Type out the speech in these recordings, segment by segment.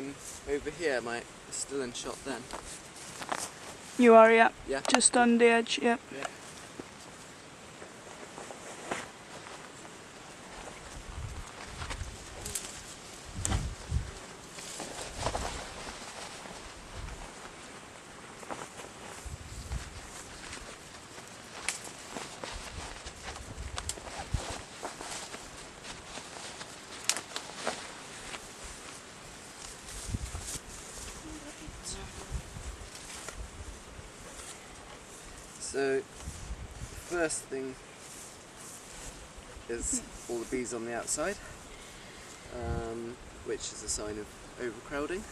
I'm over here, am I still in shot then? You are, yeah. Yeah. Just on the edge, yeah. Yeah. So, first thing is all the bees on the outside, which is a sign of overcrowding.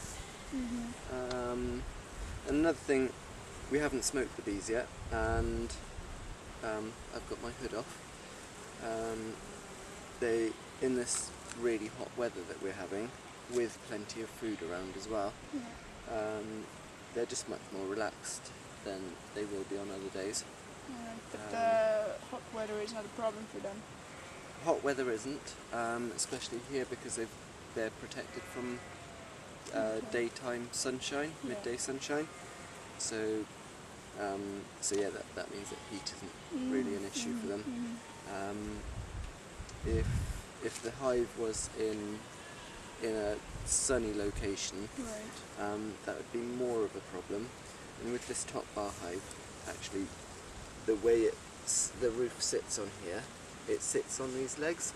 Another thing, we haven't smoked the bees yet, and I've got my hood off. They, in this really hot weather that we're having, with plenty of food around as well, they're just much more relaxed than they will be on other days. Yeah, but the hot weather is not a problem for them. Hot weather isn't, especially here because they're protected from daytime sunshine, midday sunshine. So, so yeah, that means that heat isn't really an issue for them. If the hive was in a sunny location, that would be more of a problem. And with this top bar hive, actually, the way the roof sits on here, it sits on these legs,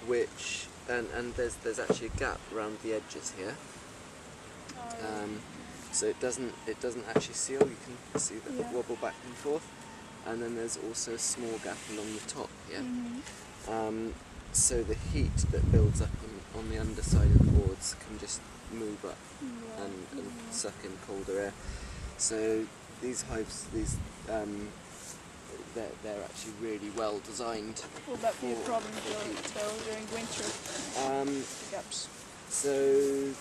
which and there's actually a gap around the edges here, so it doesn't actually seal. You can see that it wobble back and forth, and then there's also a small gap along the top here. So the heat that builds up on the underside of the boards can just move up and suck in colder air. So these hives, they're actually really well designed. Will that be a problem though during winter? The gaps. So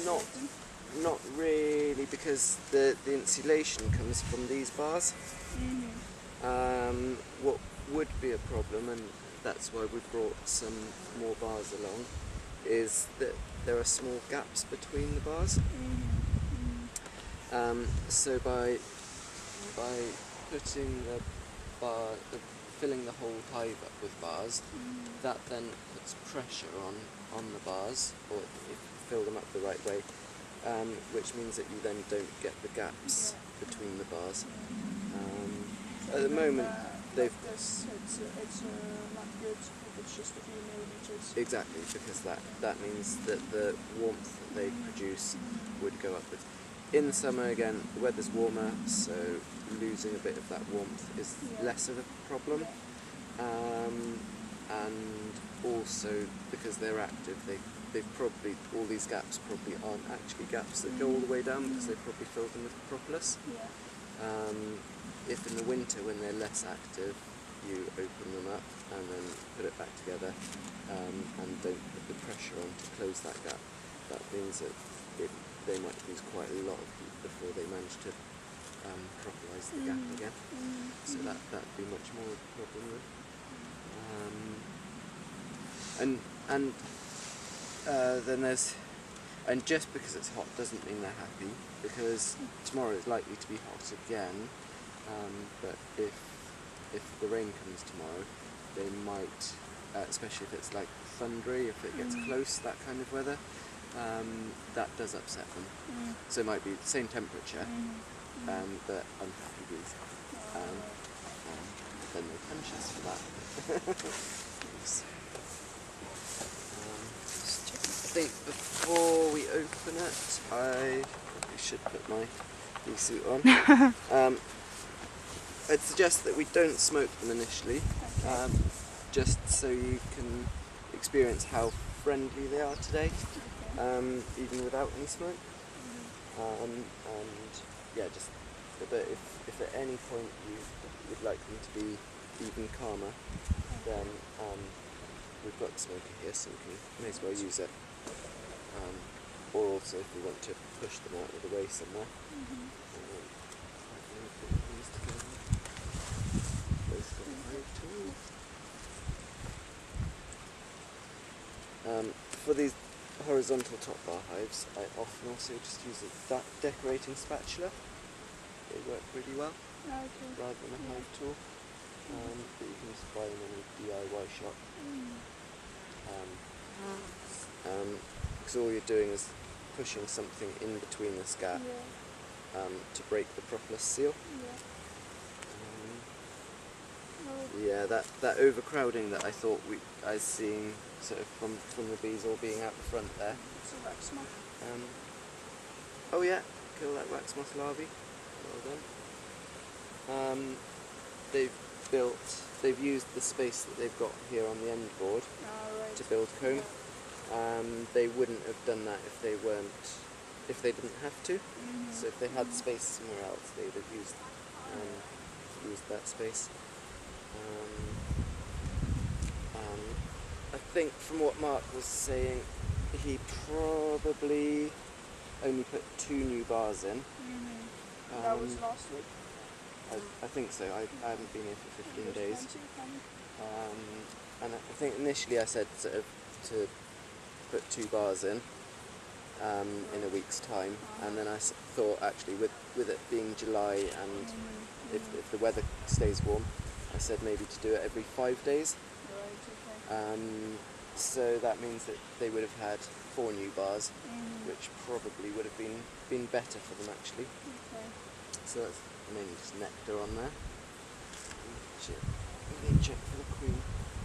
not really, because the insulation comes from these bars. What would be a problem, and that's why we brought some more bars along, is that there are small gaps between the bars. So by putting filling the whole hive up with bars, that then puts pressure on the bars, or if you fill them up the right way, which means that you then don't get the gaps between the bars. At the moment, they've... It's not good if it's just a few millimeters. Exactly, because that means that the warmth that they produce would go upwards. In the summer, again, the weather's warmer, so losing a bit of that warmth is less of a problem. And also, because they're active, they've probably, all these gaps probably aren't actually gaps that go all the way down, because they've probably filled them with propolis. If in the winter, when they're less active, you open them up and then put it back together, and don't put the pressure on to close that gap, that means that they might lose quite a lot of heat before they manage to propolise the gap again. So that'd be much more of a problem. Then there's, and just because it's hot doesn't mean they're happy, because tomorrow is likely to be hot again. But if the rain comes tomorrow, they might, especially if it's like thundery, if it gets close, that kind of weather, that does upset them. So it might be the same temperature, but unhappy bees. Then they punish us for that. I think before we open it, I probably should put my bee suit on. I'd suggest that we don't smoke them initially, just so you can experience how friendly they are today, even without any smoke. And yeah, just, but if at any point you would like them to be even calmer, then we've got the smoker here, so we may as well use it. Or also if we want to push them out of the way somewhere. For these horizontal top bar hives, I often also just use a decorating spatula. They work really well, Okay. rather than a hive tool. But you can just buy them in a DIY shop. Because all you're doing is pushing something in between this gap Yeah. to break the propolis seal. Yeah. Yeah, that overcrowding that I thought I was seeing sort of from the bees all being out the front there. It's a wax moth. Oh yeah, kill that wax moth larvae. Well done. They've used the space that they've got here on the end board Right. to build comb. They wouldn't have done that if they didn't have to. So if they had space somewhere else, they would have used that space. I think from what Mark was saying, he probably only put 2 new bars in. That was last week. I think so. I haven't been here for 15 There's days. plenty. And I think initially I said sort of to put 2 bars in a week's time, and then I thought actually with it being July and if the weather stays warm, I said maybe to do it every 5 days. Right, okay. So that means that they would have had 4 new bars, which probably would have been better for them actually. Okay. So that's mainly just nectar on there. Let me check for the queen.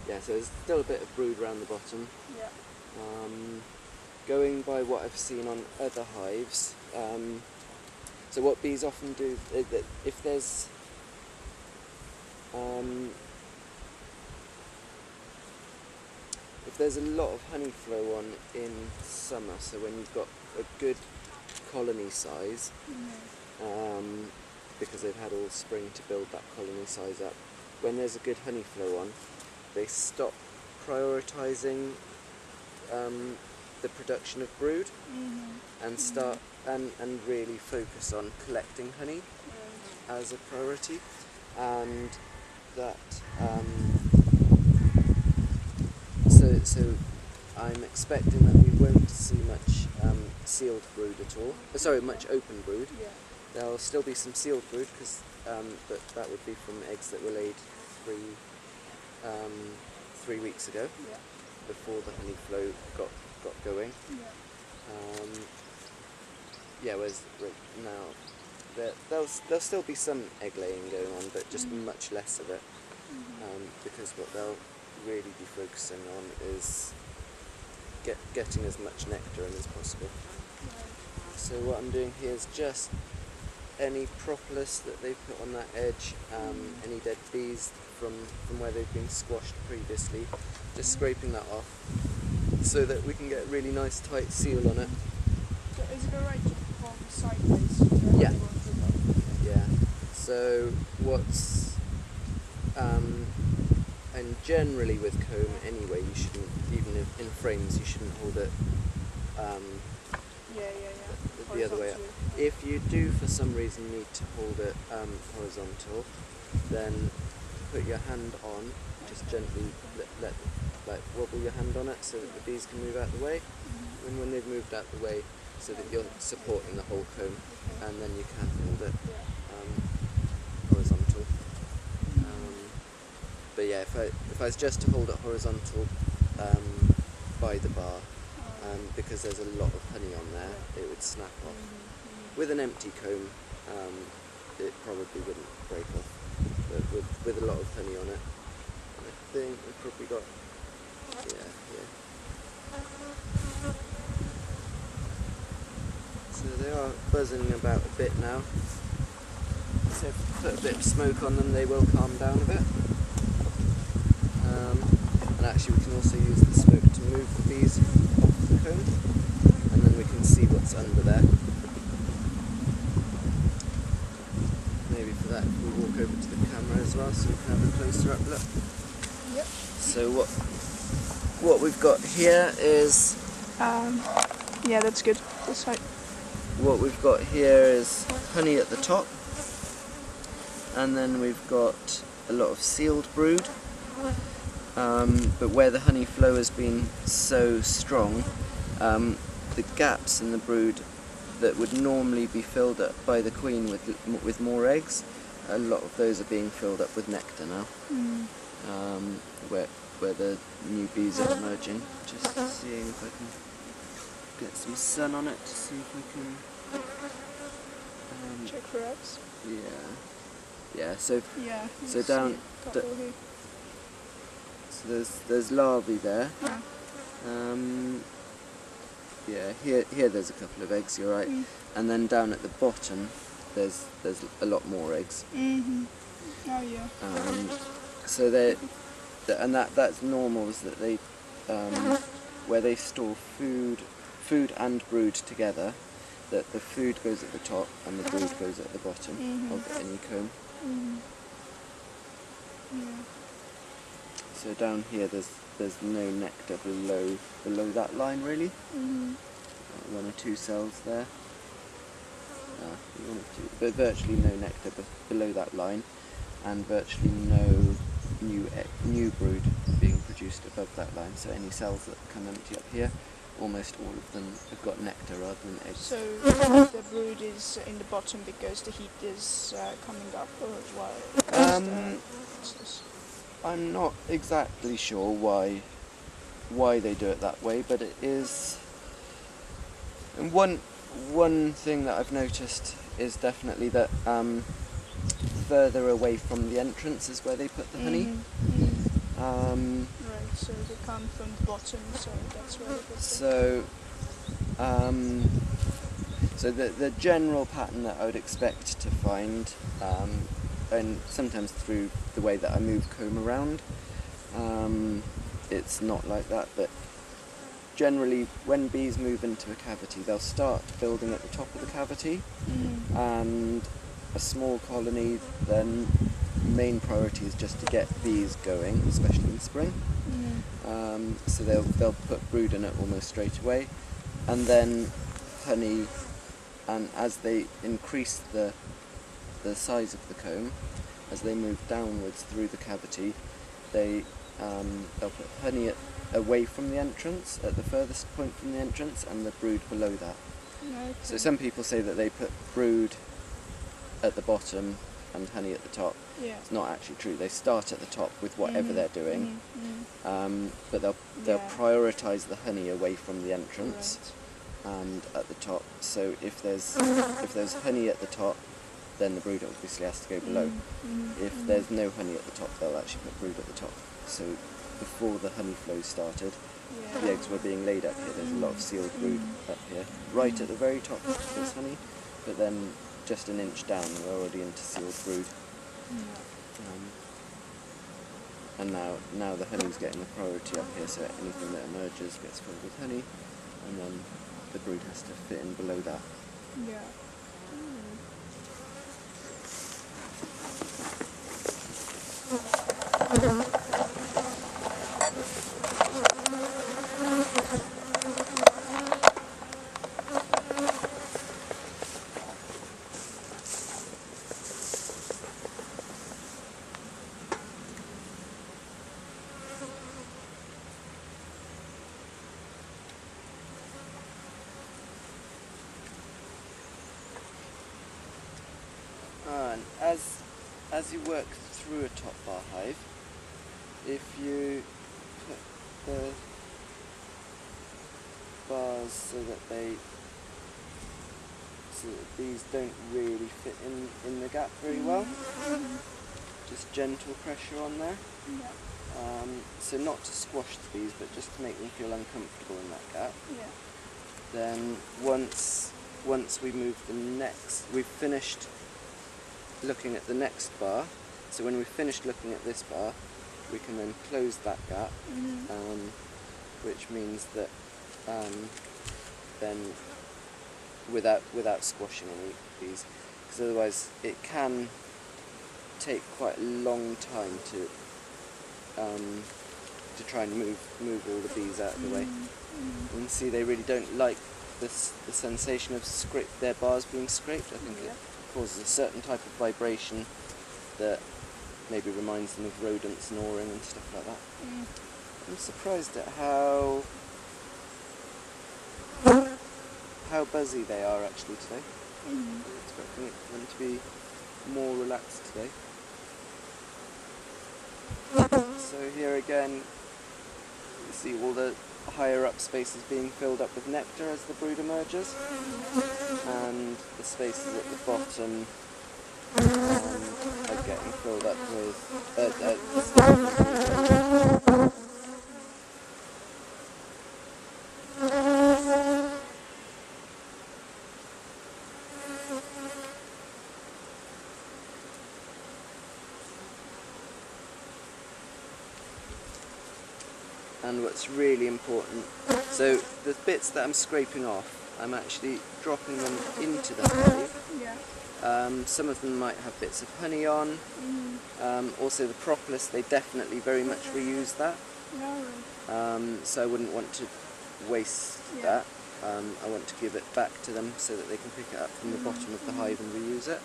Yeah, so there's still a bit of brood around the bottom. Yeah. Going by what I've seen on other hives, so what bees often do is that if there's a lot of honey flow on in summer, so when you've got a good colony size, because they've had all spring to build that colony size up, when there's a good honey flow on, they stop prioritising the production of brood and start and really focus on collecting honey as a priority, and that so I'm expecting that we won't see much sealed brood at all. Sorry, much open brood. Yeah. There'll still be some sealed brood, but that would be from eggs that were laid 3 weeks ago, before the honey flow got going. Whereas now there'll still be some egg laying going on, but just much less of it, because what they'll really be focusing on is getting as much nectar in as possible. So what I'm doing here is just any propolis that they put on that edge, any dead bees from where they've been squashed previously, just scraping that off so that we can get a really nice tight seal on it. So is it alright to perform sideways? Yeah. Yeah. So what's and generally with comb anyway, you shouldn't, even in frames, you shouldn't hold it the other way up. If you do for some reason need to hold it horizontal, then put your hand on, just gently let wobble your hand on it so that the bees can move out the way. And when they've moved out the way, so that you're supporting the whole comb, and then you can hold it horizontal. But yeah, if I was just to hold it horizontal by the bar, because there's a lot of honey on there, it would snap off. With an empty comb, it probably wouldn't break off, but with a lot of honey on it, I think we've probably got, yeah. So they are buzzing about a bit now. So if I put a bit of smoke on them, they will calm down a bit. And actually we can also use the smoke to move the bees off the comb, and then we can see what's under there. Maybe for that we walk over to the camera as well so we can have a closer up look. Yep. So what we've got here is... yeah, that's good. This side. What we've got here is honey at the top, and then we've got a lot of sealed brood. But where the honey flow has been so strong, the gaps in the brood that would normally be filled up by the queen with more eggs, a lot of those are being filled up with nectar now. Where the new bees are emerging. Just seeing if I can get some sun on it to see if I can. Check for eggs. Yeah. So Yeah. so down. Couple here. So there's larvae there. Yeah. Yeah. Here there's a couple of eggs. You're right. And then down at the bottom, there's a lot more eggs. Oh yeah. So and that's normal, is that they where they store food and brood together, that the food goes at the top and the brood goes at the bottom of any comb. Yeah. So down here there's no nectar below that line really. One or two cells there. One or two, but virtually no nectar below that line, and virtually no new brood being produced above that line. So any cells that come empty up here, almost all of them have got nectar rather than eggs. So the brood is in the bottom because the heat is coming up, or why? What's this? I'm not exactly sure why they do it that way, but it is. And one thing that I've noticed is definitely that further away from the entrance is where they put the honey. Right, so they come from the bottom, so that's where they put it. So the general pattern that I would expect to find, and sometimes through the way that I move comb around, it's not like that, but generally when bees move into a cavity, they'll start building at the top of the cavity, and a small colony, then main priority is just to get bees going, especially in spring. So they'll put brood in it almost straight away, and then honey, and as they increase the size of the comb, as they move downwards through the cavity, they'll put honey away from the entrance, at the furthest point from the entrance, and the brood below that. Okay. So some people say that they put brood at the bottom and honey at the top. Yeah. It's not actually true. They start at the top with whatever they're doing, but they'll prioritise the honey away from the entrance and at the top. So if there's honey at the top, then the brood obviously has to go below. If there's no honey at the top, they'll actually put brood at the top. So before the honey flow started, the eggs were being laid up here. There's a lot of sealed brood up here. Right at the very top there's honey, but then just an inch down we're already into sealed brood. And now the honey's getting the priority up here, so anything that emerges gets filled with honey, and then the brood has to fit in below that. Yeah. And as you work through a top bar hive, if you put the bars so that these don't really fit in the gap very well, just gentle pressure on there. So not to squash the bees, but just to make them feel uncomfortable in that gap. Then once we move we've finished looking at the next bar, so when we've finished looking at this bar, we can then close that gap, which means that then without squashing any bees, because otherwise it can take quite a long time to try and move all the bees out of the way. And see, they really don't like the sensation of their bars being scraped. I think it causes a certain type of vibration that maybe reminds them of rodents gnawing and stuff like that. I'm surprised at how how buzzy they are actually today. Mm. I'm expecting them to be more relaxed today. So here again, you see all the higher up spaces being filled up with nectar as the brood emerges, and the spaces at the bottom are getting filled up with and what's really important, so the bits that I'm scraping off, I'm actually dropping them into the hive. Yeah. Some of them might have bits of honey on. Also the propolis, they definitely very much reuse that. No. So I wouldn't want to waste that. I want to give it back to them so that they can pick it up from the bottom of the hive and reuse it.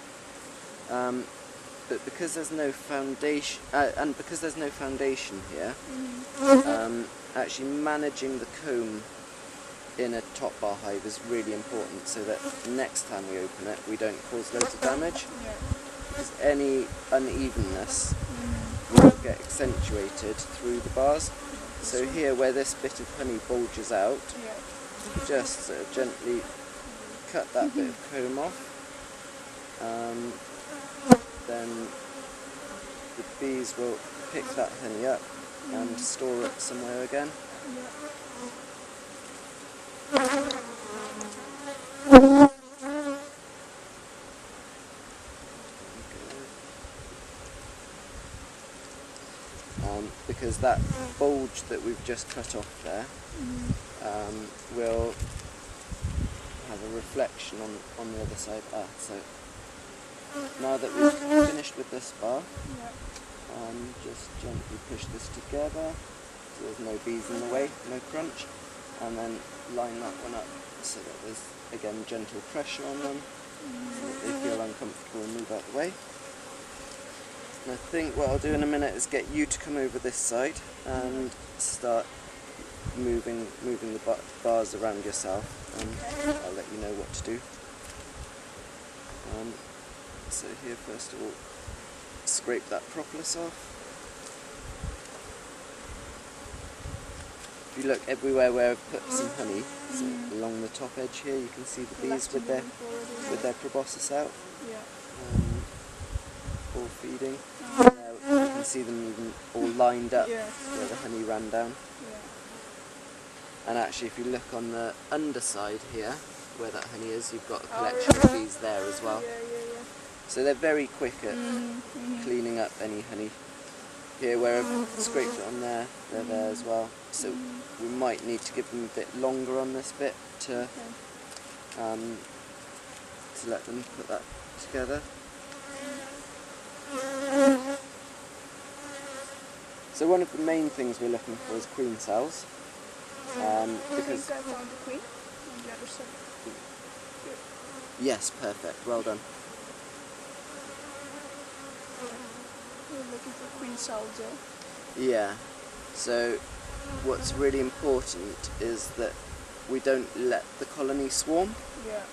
But because there's no foundation, here, actually managing the comb in a top bar hive is really important, so that next time we open it, we don't cause loads of damage. Yeah. Because any unevenness will get accentuated through the bars. So here, where this bit of honey bulges out, just sort of gently cut that bit of comb off. Then the bees will pick that honey up and store it somewhere again. Because that bulge that we've just cut off there will have a reflection on the other side. So now that we've finished with this bar, just gently push this together so there's no bees in the way, no crunch, and then line that one up so that there's again gentle pressure on them so that they feel uncomfortable and move out the way. And I think what I'll do in a minute is get you to come over this side and start moving the bars around yourself, and I'll let you know what to do. So here, first of all, scrape that propolis off. If you look everywhere where I've put some honey, so along the top edge here, you can see the bees with their proboscis out, all feeding. You can see them even all lined up where the honey ran down. And actually, if you look on the underside here, where that honey is, you've got a collection of bees there as well. So they're very quick at cleaning up any honey. Here, where I've scraped it on there, they're there as well. So we might need to give them a bit longer on this bit to let them put that together. So one of the main things we're looking for is queen cells. Because I found the queen on the other side. yes, perfect. Well done. We're looking for queen cells there. Yeah. So what's really important is that we don't let the colony swarm. Yeah.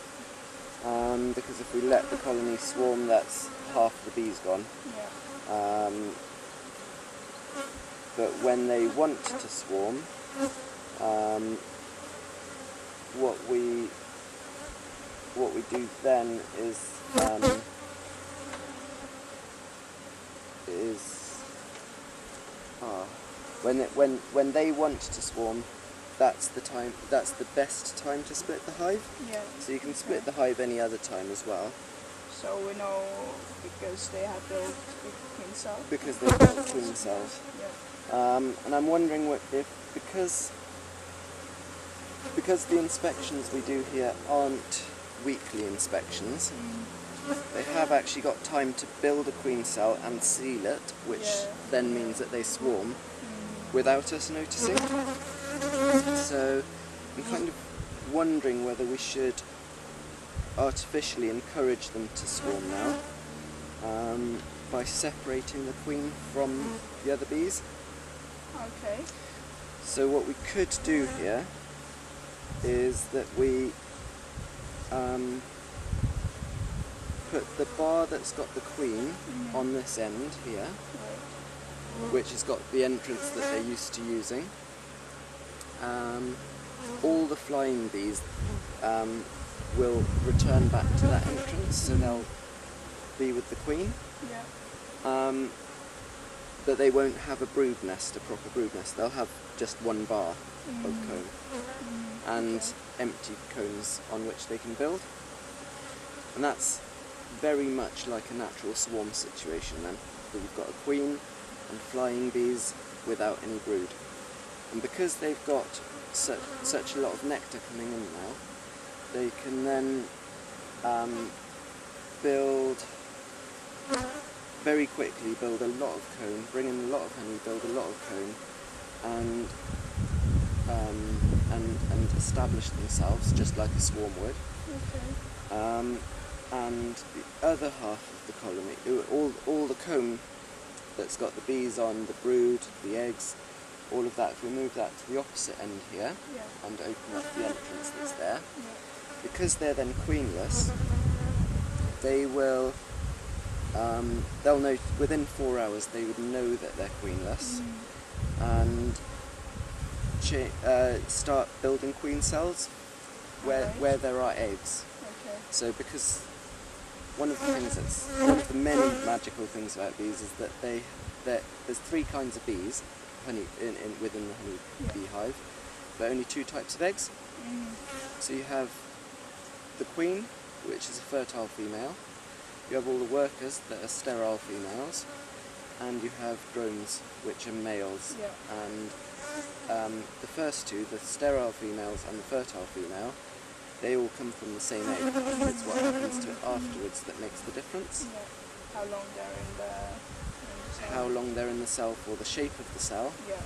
Because if we let the colony swarm, that's half the bees gone. Yeah. But when they want to swarm, what we do then is when they want to swarm, that's the best time to split the hive. Yeah. So you can split the hive any other time as well. So we know because they have built queen cells. Because they've built queen cells. Yeah. And I'm wondering if because the inspections we do here aren't weekly inspections, they have actually got time to build a queen cell and seal it, which then means that they swarm without us noticing. So I'm kind of wondering whether we should artificially encourage them to swarm now by separating the queen from the other bees. Okay. So what we could do here is that we put the bar that's got the queen on this end here, Right. which has got the entrance that they're used to using. All the flying bees will return back to that entrance, so they'll be with the queen. Yeah. But they won't have a brood nest, a proper brood nest. They'll have just one bar of comb and empty combs on which they can build. And that's very much like a natural swarm situation then. So you've got a queen and flying bees without any brood. And because they've got such a lot of nectar coming in now, they can then very quickly build a lot of comb, bring in a lot of honey, build a lot of comb, and establish themselves just like a swarm would. Okay. And the other half of the colony, all the comb that's got the bees on, the brood, the eggs, all of that, if we move that to the opposite end here Yeah. and open up the entrance that's there, Yeah. because they're then queenless, they will, they'll know within 4 hours they would know that they're queenless and start building queen cells where there are eggs. Okay. So because one of the many magical things about bees is that there's 3 kinds of bees, honey within the honey bee hive, but only 2 types of eggs. So you have the queen, which is a fertile female, you have all the workers that are sterile females, and you have drones, which are males. Yeah. And the first 2, the sterile females and the fertile female, they all come from the same egg. It's what happens to it afterwards that makes the difference. Yeah. How long they're in the cell. How long they're in the cell for, the shape of the cell, Yeah.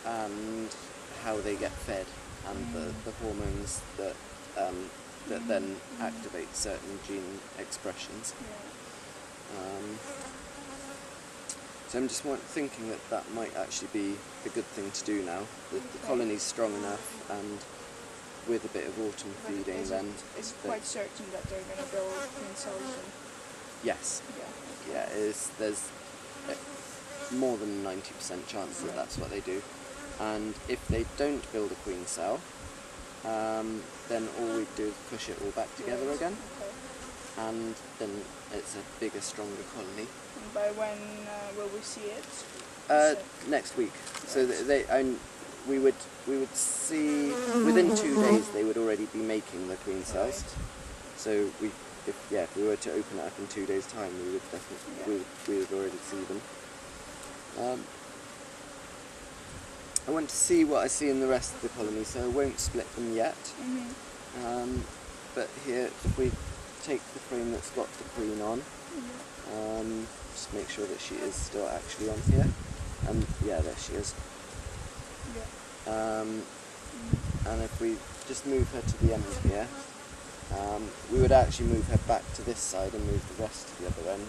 and how they get fed, and the hormones that then activate certain gene expressions. Yeah. So I'm just thinking that might actually be a good thing to do now. The colony's strong enough, and with a bit of autumn But feeding, is then it quite certain that they're going to build queen cells? yes, Yeah. yeah, there's more than 90% chance that that's what they do. And if they don't build a queen cell, then all we do is push it all back together Right. again, Okay. and then it's a bigger, stronger colony. And by when will we see it? Next week. So we would see within 2 days they would already be making the queen cells. Right. So if we were to open it up in 2 days' time, we would definitely we would already see them. I want to see what I see in the rest of the colony, so I won't split them yet. But here, if we take the frame that's got the queen on, just make sure that she is still actually on here. And yeah, there she is. Yeah. And if we just move her to the end here, we would actually move her back to this side and move the rest to the other end.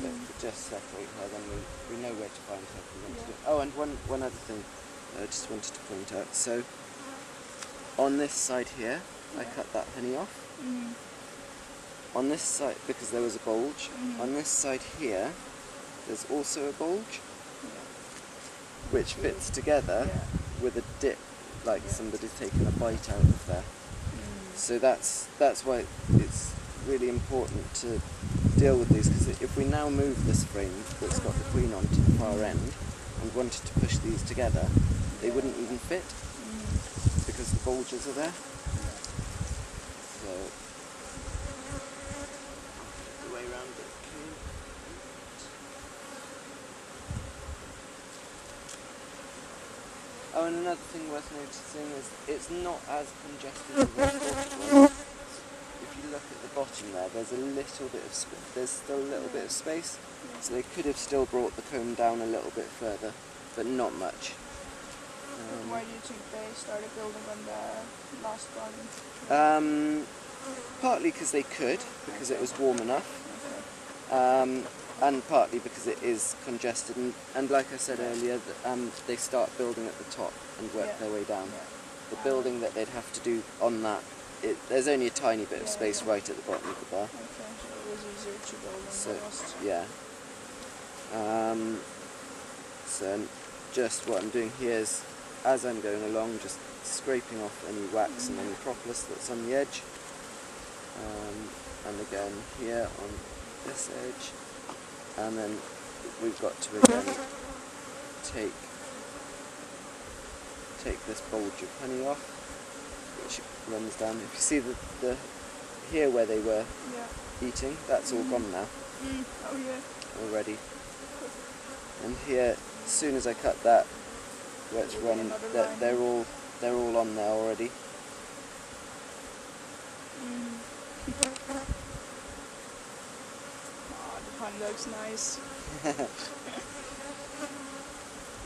But if we just separate her, then we know where to find her if we want to do it. Oh, and one other thing I just wanted to point out. So on this side here, I cut that honey off. On this side, because there was a bulge, on this side here, there's also a bulge, which fits together with a dip, like somebody's taken a bite out of there. So that's why it's really important to deal with these, because if we now move this frame that's got the queen on to the far end and wanted to push these together, they wouldn't even fit because the bulges are there. So the way around it. Oh, and another thing worth noticing is it's not as congested as I thought it was. If you look at the bottom there, there's a little bit of there's still a little bit of space, so they could have still brought the comb down a little bit further, but not much. Why do you think they started building on the last garden? Partly because they could, because it was warm enough. Okay. And partly because it is congested, and like I said earlier, they start building at the top and work their way down. The building that they'd have to do on that there's only a tiny bit of space right at the bottom of the bar. Okay, so it was easier to build than So the rest. yeah. So just what I'm doing here is, as I'm going along, just scraping off any wax and any propolis that's on the edge. And again here on this edge, and then we've got to again take this bulge of honey off, which runs down. If you see the here where they were Yeah. eating, that's all gone now Oh yeah. already. And here, as soon as I cut that, where it's run, Another line. they're all on there already. Oh, the pun looks nice.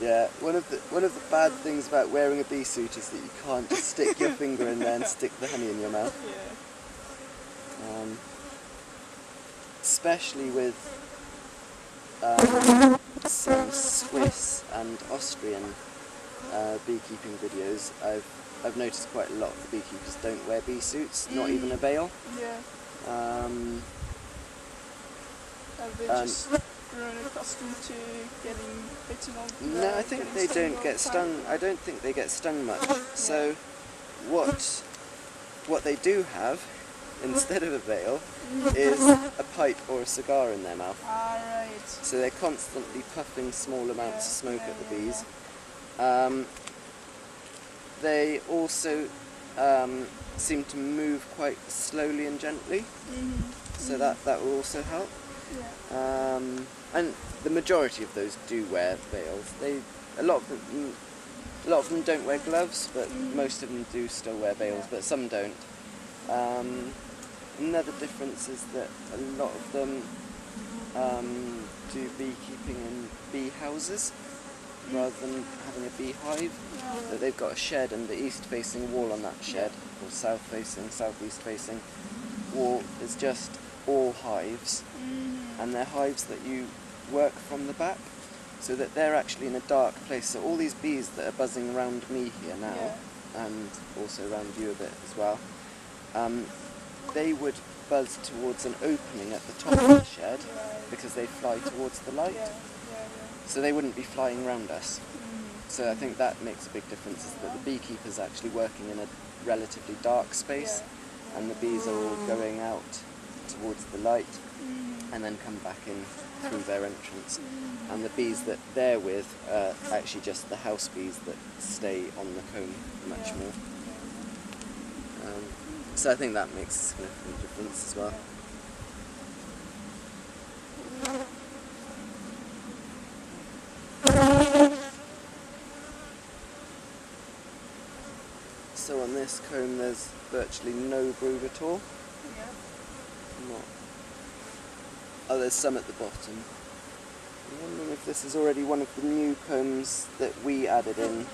Yeah, one of the bad things about wearing a bee suit is that you can't just stick your finger in there and stick the honey in your mouth. Yeah. Especially with some Swiss and Austrian beekeeping videos, I've noticed quite a lot of the beekeepers don't wear bee suits, not even a veil. Yeah. Have they And- just grown accustomed to getting bitten on? No, I think they don't get stung. I don't think they get stung much. So, what they do have instead of a veil is a pipe or a cigar in their mouth. Alright. So they're constantly puffing small amounts of smoke at the bees. They also seem to move quite slowly and gently, so that will also help. Yeah. And the majority of those do wear veils. A lot of them don't wear gloves, but most of them do still wear veils, but some don't. Another difference is that a lot of them do beekeeping in bee houses rather than having a beehive. That they've got a shed, and the east-facing wall on that shed, or south-facing, southeast-facing wall, is just all hives, and they're hives that you work from the back, so that they're actually in a dark place. So all these bees that are buzzing around me here now, and also around you a bit as well, they would buzz towards an opening at the top of the shed because they fly towards the light. So they wouldn't be flying around us. So I think that makes a big difference, is that the beekeeper's actually working in a relatively dark space, and the bees are all going out towards the light and then come back in through their entrance. And the bees that they're with are actually just the house bees that stay on the comb much more. So I think that makes a significant difference as well. So on this comb there's virtually no brood at all. Oh, there's some at the bottom. I'm wondering if this is already one of the new combs that we added in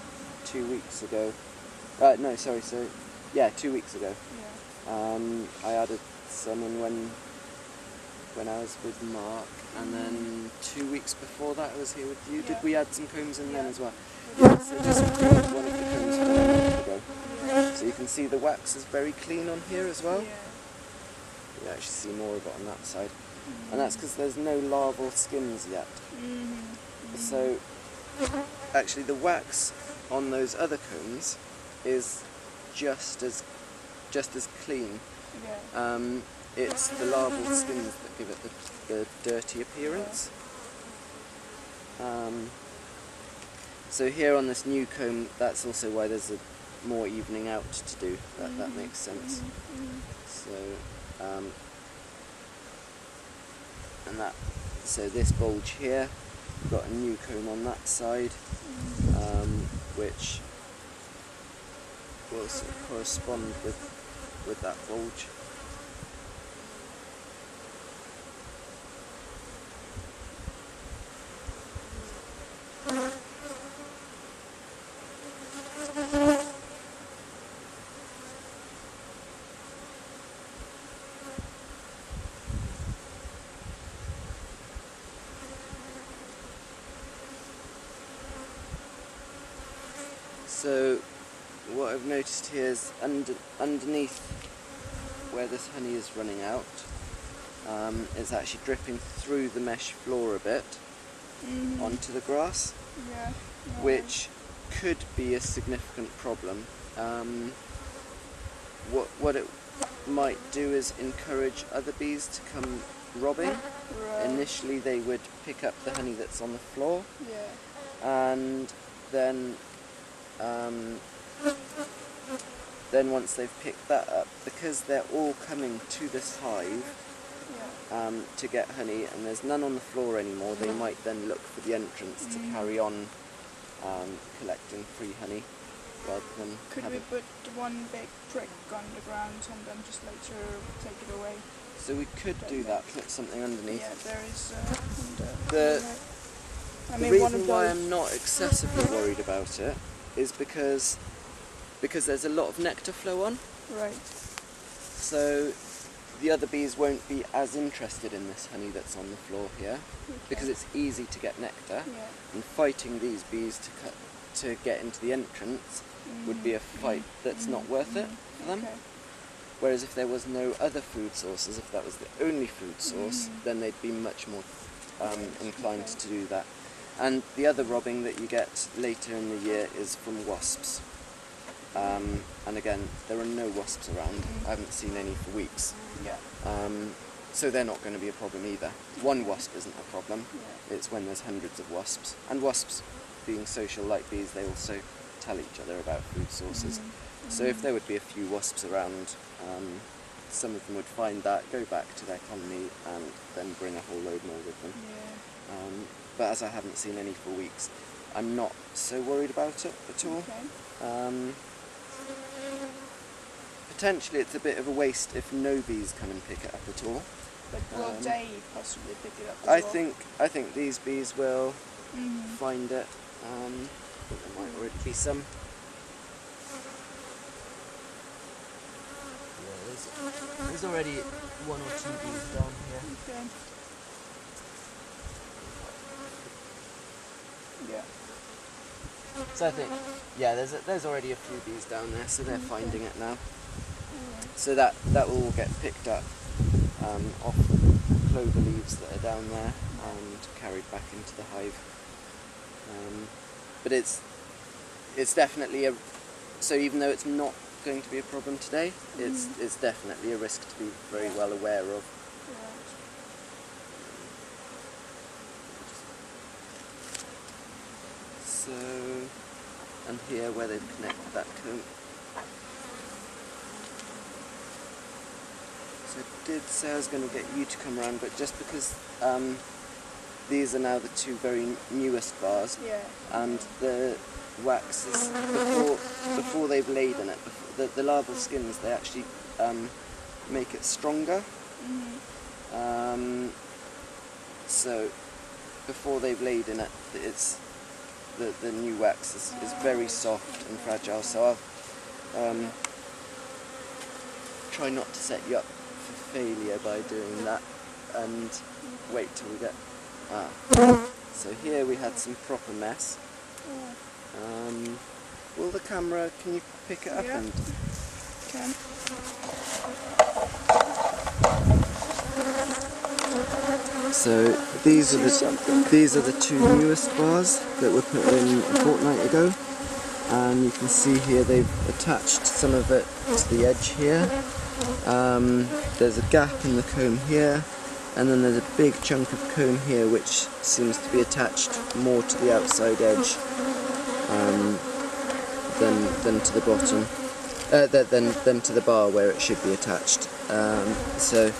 2 weeks ago. No, sorry, so yeah, 2 weeks ago. I added some in when I was with Mark, and then 2 weeks before that I was here with you. Did we add some combs in then as well? Yeah, so just one of the combs from a month ago. So you can see the wax is very clean on here as well. You actually see more of it on that side. And that's because there's no larval skins yet. So actually the wax on those other combs is just as clean. It's the larval skins that give it the dirty appearance. So here on this new comb, that's also why there's a more evening out to do. That makes sense. So so this bulge here, we've got a new comb on that side, which will sort of correspond with that bulge. So what I've noticed here is underneath where this honey is running out, it's actually dripping through the mesh floor a bit onto the grass, Yeah. which could be a significant problem. What it might do is encourage other bees to come robbing. Right. Initially they would pick up the honey that's on the floor, Yeah. and then once they've picked that up, because they're all coming to this hive Yeah. to get honey, and there's none on the floor anymore, they might then look for the entrance to carry on collecting free honey, rather than Could we put one big prick on the ground and then just later take it away? So we could do that, put something underneath. Yeah, there is. I The mean, one reason of why those. I'm not excessively worried about it is because there's a lot of nectar flow on, Right. so the other bees won't be as interested in this honey that's on the floor here, because it's easy to get nectar, Yeah. and fighting these bees to get into the entrance would be a fight that's not worth it for them. Okay. Whereas if there was no other food sources, if that was the only food source, then they'd be much more inclined to do that. And the other robbing that you get later in the year is from wasps. And again, there are no wasps around. I haven't seen any for weeks. Yeah. So they're not going to be a problem either. One wasp isn't a problem. Yeah. It's when there's hundreds of wasps. And wasps, being social like bees, they also tell each other about food sources. So if there would be a few wasps around, some of them would find that, go back to their colony, and then bring a whole load more with them. Yeah. But as I haven't seen any for weeks, I'm not so worried about it at all. Okay. Potentially it's a bit of a waste if no bees come and pick it up at all. But will they possibly pick it up as I well? think these bees will find it. I think there might already be some. Yeah, there's already one or two bees down here. Okay. Yeah. So I think, yeah, there's already a few bees down there, so they're finding it now. So that will all get picked up off clover leaves that are down there and carried back into the hive. But it's definitely so even though it's not going to be a problem today, it's definitely a risk to be very well aware of. So, and here where they've connected that comb. So I did say I was going to get you to come around, but just because these are now the two very newest bars, and the wax is before they've laid in it, the larval skins, they actually make it stronger. So before they've laid in it, it's the new wax is very soft and fragile. So I'll try not to set you up for failure by doing that, and wait till we get. So here we had some proper mess. Will the camera, can you pick it up and... Can. So these are the two newest bars that were put in a fortnight ago, and you can see here they've attached some of it to the edge here. There's a gap in the comb here, and then there's a big chunk of comb here which seems to be attached more to the outside edge than to the bottom, than to the bar where it should be attached. So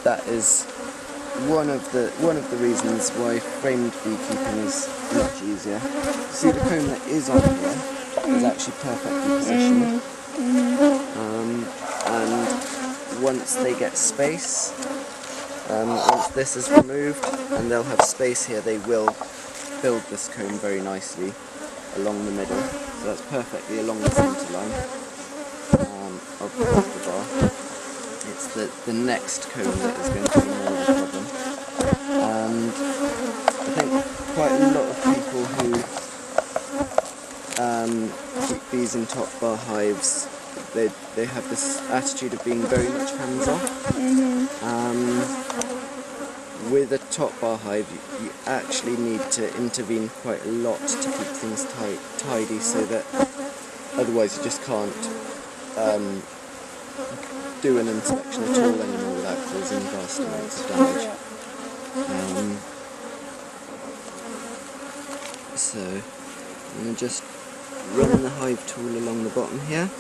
that is one of the reasons why framed beekeeping is much easier. See, the comb that is on here is actually perfectly positioned, and once they get space, once this is removed and they'll have space here, they will build this comb very nicely along the middle. So that's perfectly along the centre line of the bar. It's the next comb that is going to be more of a problem. And I think quite a lot of people who keep bees in top bar hives they have this attitude of being very much hands off. With a top bar hive, you actually need to intervene quite a lot to keep things tidy, so that otherwise you just can't do an inspection at all anymore without causing vast amounts of damage. So I'm going to just run the hive tool along the bottom here.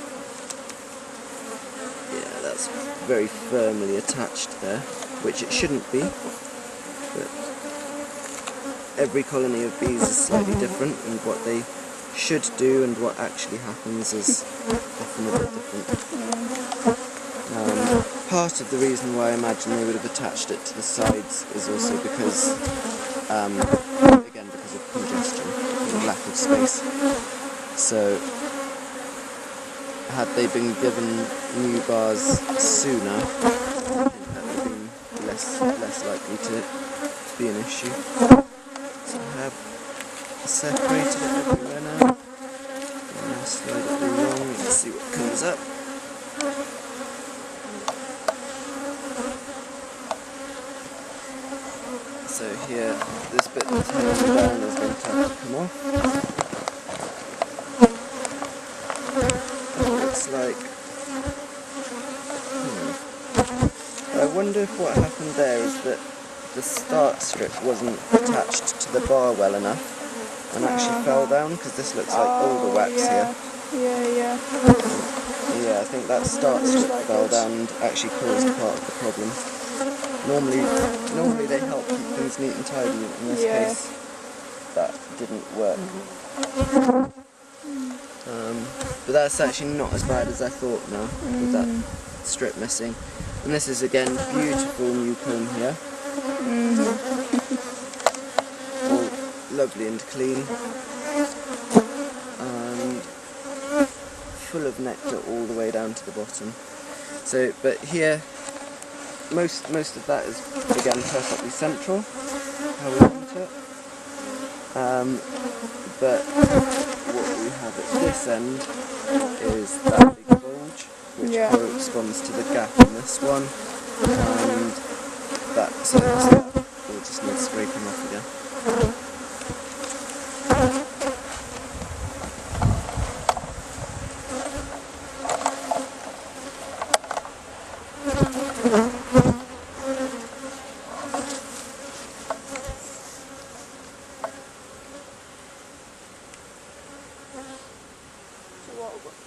Yeah, that's very firmly attached there, which it shouldn't be, but every colony of bees is slightly different, and what they should do and what actually happens is often a bit different. Part of the reason why I imagine they would have attached it to the sides is also because, again, because of congestion and lack of space. So, had they been given new bars sooner, I think that would have been less likely to be an issue. So I have separated it everywhere now. And I'll slide it along and see what comes up. So here, this bit that's hanging down is going to have to come off. It looks like... I wonder if what happened there is that the start strip wasn't attached to the bar well enough and actually fell down, because this looks like older wax here. Yeah. Yeah, I think that start strip fell down and actually caused part of the problem. Normally they help keep things neat and tidy. In this case, that didn't work. But that's actually not as bad as I thought now, with that strip missing. And this is again beautiful new comb here. All lovely and clean. And full of nectar all the way down to the bottom. So, but here, most of that is again perfectly central, how we want it. But what we have at this end is that big bulge, which corresponds to the gap in this one, and that, so we'll just need scraping off again.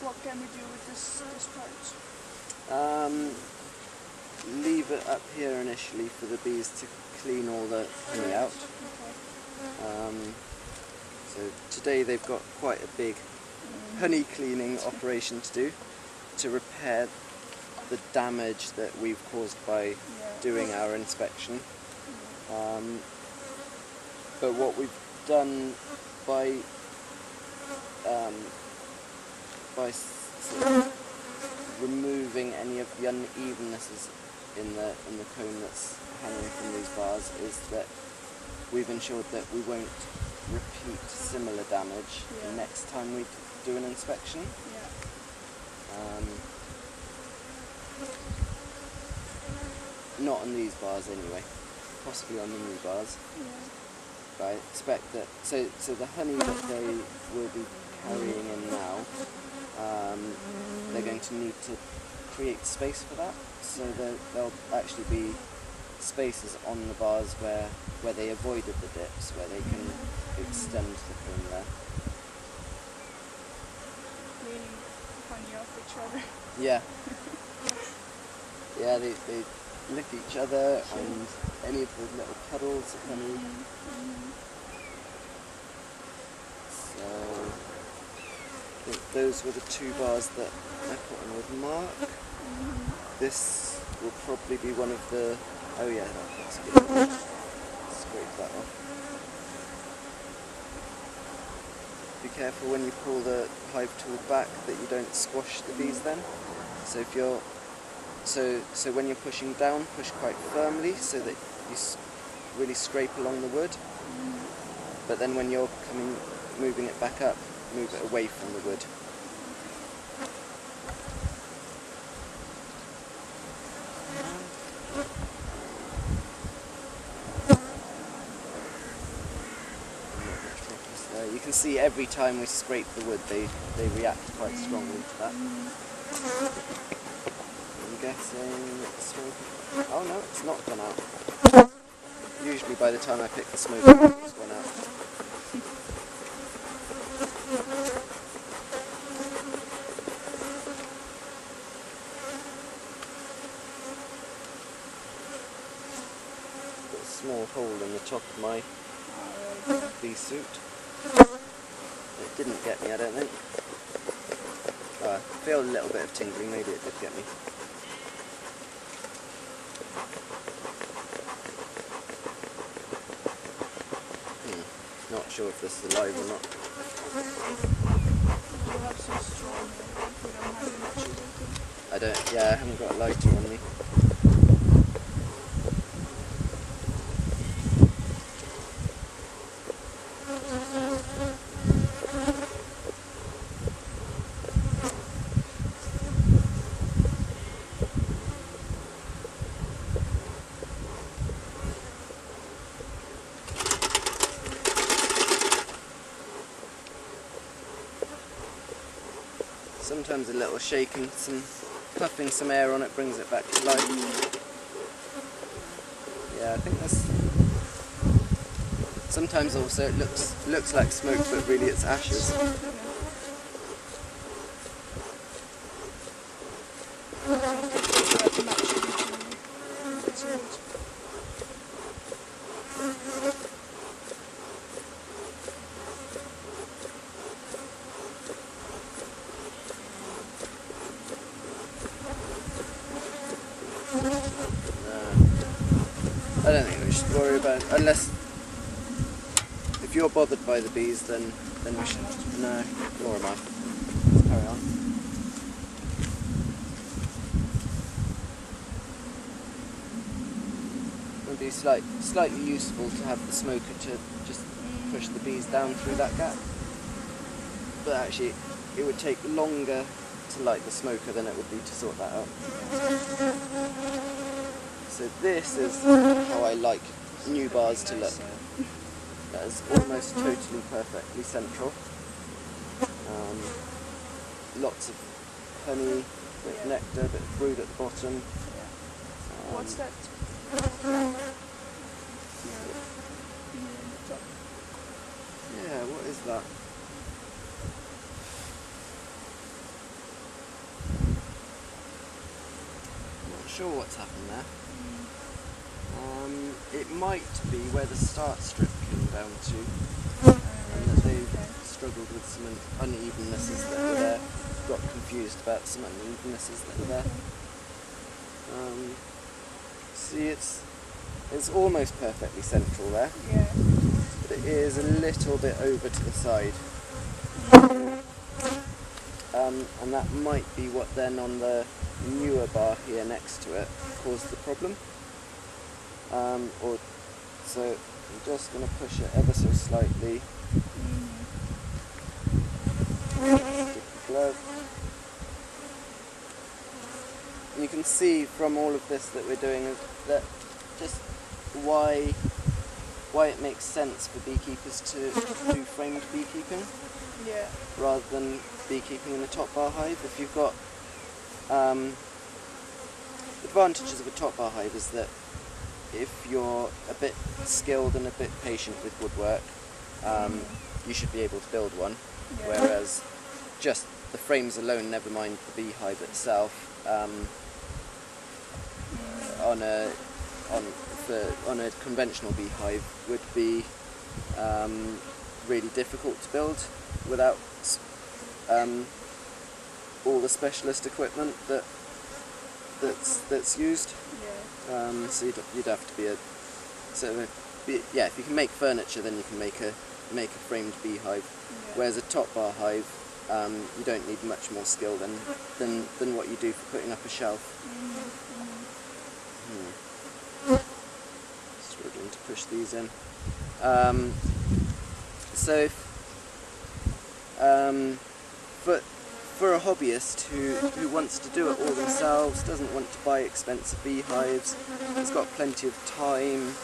What can we do with this part? Leave it up here initially for the bees to clean all the honey out. So today they've got quite a big honey cleaning operation to do to repair the damage that we've caused by doing our inspection. But what we've done by sort of removing any of the unevennesses in the comb that's hanging from these bars is that we've ensured that we won't repeat similar damage next time we do an inspection. Not on these bars anyway, possibly on the new bars. But I expect that, so the honey that they will be carrying in now, they're going to need to create space for that, so there'll actually be spaces on the bars where they avoided the dips, where they can extend the comb there. Cleaning honey off each other. Yeah. Yeah, they lick each other and any of the little puddles of honey. So I think those were the 2 bars that I put on with Mark. This will probably be one of the... Oh yeah, that's good. Scrape that off. Be careful when you pull the hive tool back that you don't squash the bees then. So if you're... So when you're pushing down, push quite firmly so that you really scrape along the wood. But then when you're moving it back up, move it away from the wood. can see every time we scrape the wood, they react quite strongly to that. I'm guessing smoke. Oh no, it's not gone out. Usually by the time I pick the smoke up, it's gone out. Got a small hole in the top of my bee suit. It didn't get me, I don't think. I feel a little bit of tingling, maybe it did get me. Not sure if this is alive or not. I haven't got a lighter on me. Sometimes a little shaking, some puffing some air on it brings it back to life. Yeah, I think that's... Sometimes also it looks like smoke, but really it's ashes. I don't think we should worry about it, unless if you're bothered by the bees, then we should. No, nor am I. Let's carry on. It would be slightly useful to have the smoker to just push the bees down through that gap, but actually it would take longer to light the smoker than it would be to sort that out. So this is how I like new bars to look. That is almost totally perfectly central. Lots of honey, a bit of nectar, a bit of brood at the bottom. What's that? Yeah, what is that? Not sure what's happened there. It might be where the start strip came down to, and that they struggled with some unevennesses that were there, got confused about some unevennesses that were there. See, it's almost perfectly central there, but it is a little bit over to the side, and that might be what then on the newer bar here next to it caused the problem. So I'm just going to push it ever so slightly. Stick the glove. And you can see from all of this that we're doing is that just why it makes sense for beekeepers to do framed beekeeping rather than beekeeping in a top bar hive. If you've got advantages of a top bar hive is that if you're a bit skilled and a bit patient with woodwork, you should be able to build one. Whereas just the frames alone, never mind the beehive itself, on a conventional beehive would be really difficult to build without all the specialist equipment that's used. So you'd have to be a if you can make furniture, then you can make a framed beehive. Whereas a top bar hive, you don't need much more skill than what you do for putting up a shelf. Struggling to push these in. So for a hobbyist who wants to do it all themselves, doesn't want to buy expensive beehives, has got plenty of time,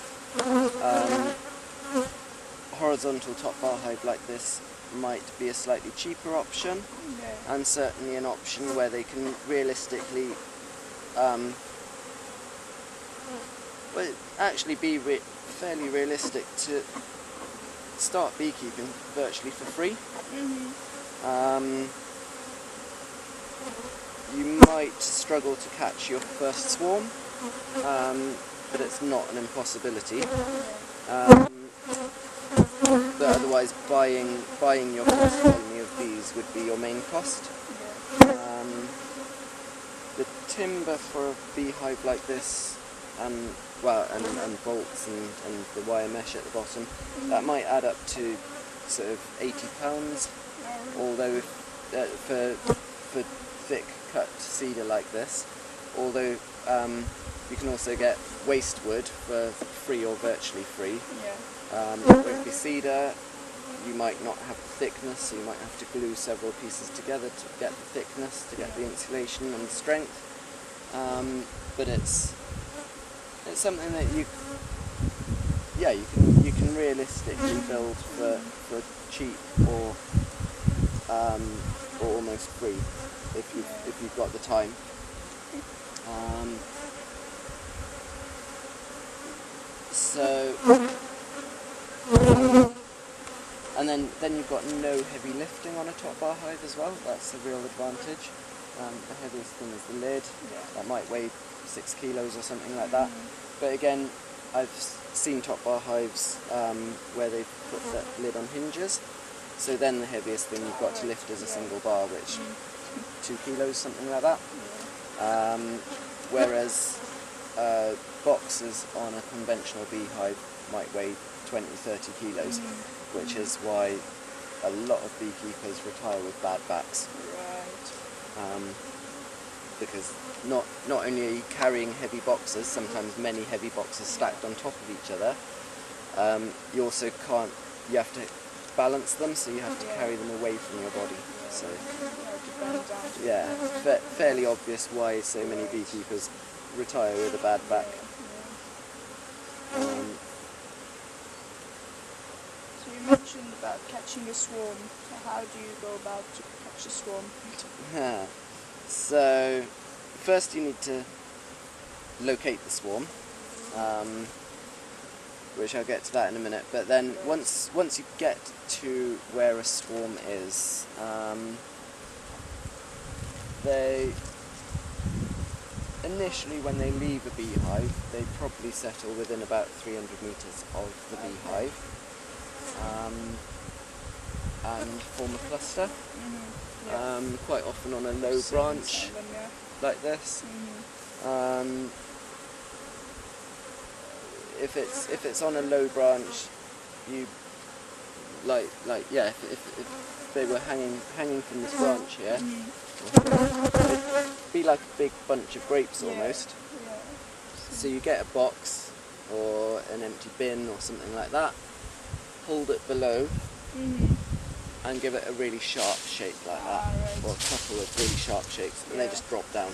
horizontal top bar hive like this might be a slightly cheaper option, Yeah. and certainly an option where they can realistically, well, actually be fairly realistic to start beekeeping virtually for free. You might struggle to catch your first swarm, but it's not an impossibility. But otherwise, buying your first colony of bees would be your main cost. The timber for a beehive like this, and bolts and the wire mesh at the bottom, that might add up to sort of £80. Although for thick cut cedar like this, although you can also get waste wood for free or virtually free. With the cedar, you might not have the thickness, so you might have to glue several pieces together to get the thickness, to get the insulation and the strength. But it's something that you can realistically build for cheap or almost free if you've got the time. And then you've got no heavy lifting on a top bar hive as well. That's a real advantage. The heaviest thing is the lid. That might weigh 6 kilos or something like that. But again, I've seen top bar hives where they've put that lid on hinges. So then the heaviest thing you've got to lift is a single bar, which 2 kilos, something like that. Whereas boxes on a conventional beehive might weigh 20-30 kilos, which is why a lot of beekeepers retire with bad backs. Because not only are you carrying heavy boxes, sometimes many heavy boxes stacked on top of each other, you also can't, you have to balance them, so you have to carry them away from your body. So yeah, fairly obvious why so many beekeepers retire with a bad back. So you mentioned about catching a swarm. How do you go about to catch a swarm? So first you need to locate the swarm, which I'll get to that in a minute. But then once you get to where a swarm is, they initially, when they leave a beehive, they probably settle within about 300 metres of the beehive and form a cluster, quite often on a low branch like this. If it's on a low branch, you if they were hanging from this branch here, it'd be like a big bunch of grapes almost. So you get a box or an empty bin or something like that, hold it below, and give it a really sharp shake like that, or a couple of really sharp shakes, and they just drop down.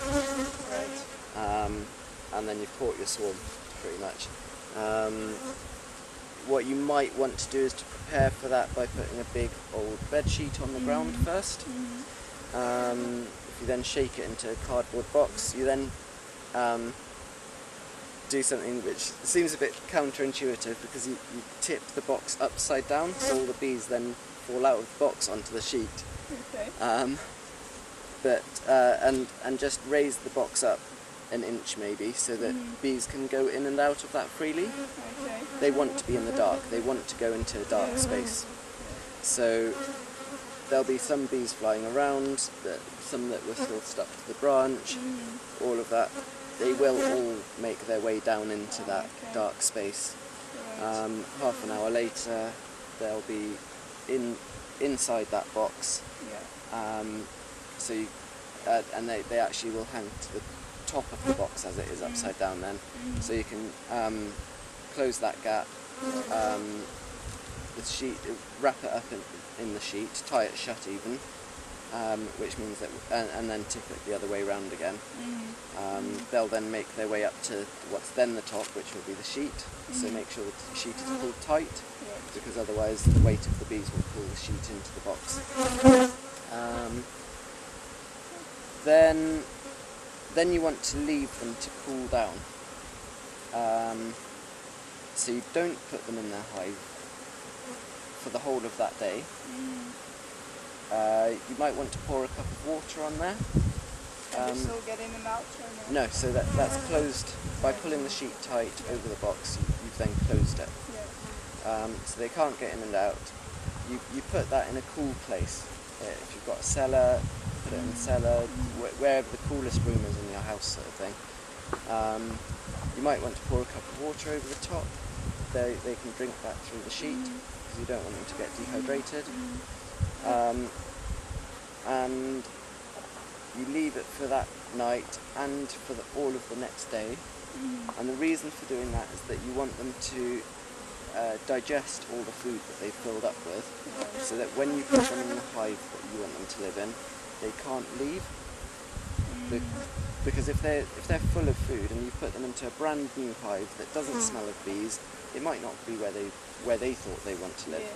And then you've caught your swarm, pretty much. What you might want to do is to prepare for that by putting a big old bed sheet on the ground first. If you then shake it into a cardboard box, you then do something which seems a bit counterintuitive, because you tip the box upside down, so all the bees then fall out of the box onto the sheet. And just raise the box up an inch maybe, so that bees can go in and out of that freely. They want to be in the dark, they want to go into a dark space. So there'll be some bees flying around, some that were still stuck to the branch, all of that. They will all make their way down into that dark space. Half an hour later, they'll be inside that box. So you, and they actually will hang to the top of the box as it is upside down then. So you can close that gap, the sheet, wrap it up in the sheet, tie it shut even, which means that, and then tip it the other way round again. Mm. They'll then make their way up to what's then the top, which will be the sheet. So make sure the sheet is pulled tight, Yeah. because otherwise the weight of the bees will pull the sheet into the box. Then you want to leave them to cool down. So you don't put them in their hive for the whole of that day. You might want to pour a cup of water on there. And you're still getting them out? Or no? No, so that's closed. By pulling the sheet tight over the box, you've then closed it. Yeah. So they can't get in and out. You put that in a cool place. If you've got a cellar, put it in the cellar, wherever the coolest room is in your house, sort of thing. You might want to pour a cup of water over the top. They can drink that through the sheet, because you don't want them to get dehydrated. And you leave it for that night and for all of the next day. And the reason for doing that is that you want them to digest all the food that they've filled up with, so that when you put them in the hive that you want them to live in, they can't leave. Because if they're full of food and you put them into a brand new hive that doesn't smell of bees, it might not be where they thought they want to live.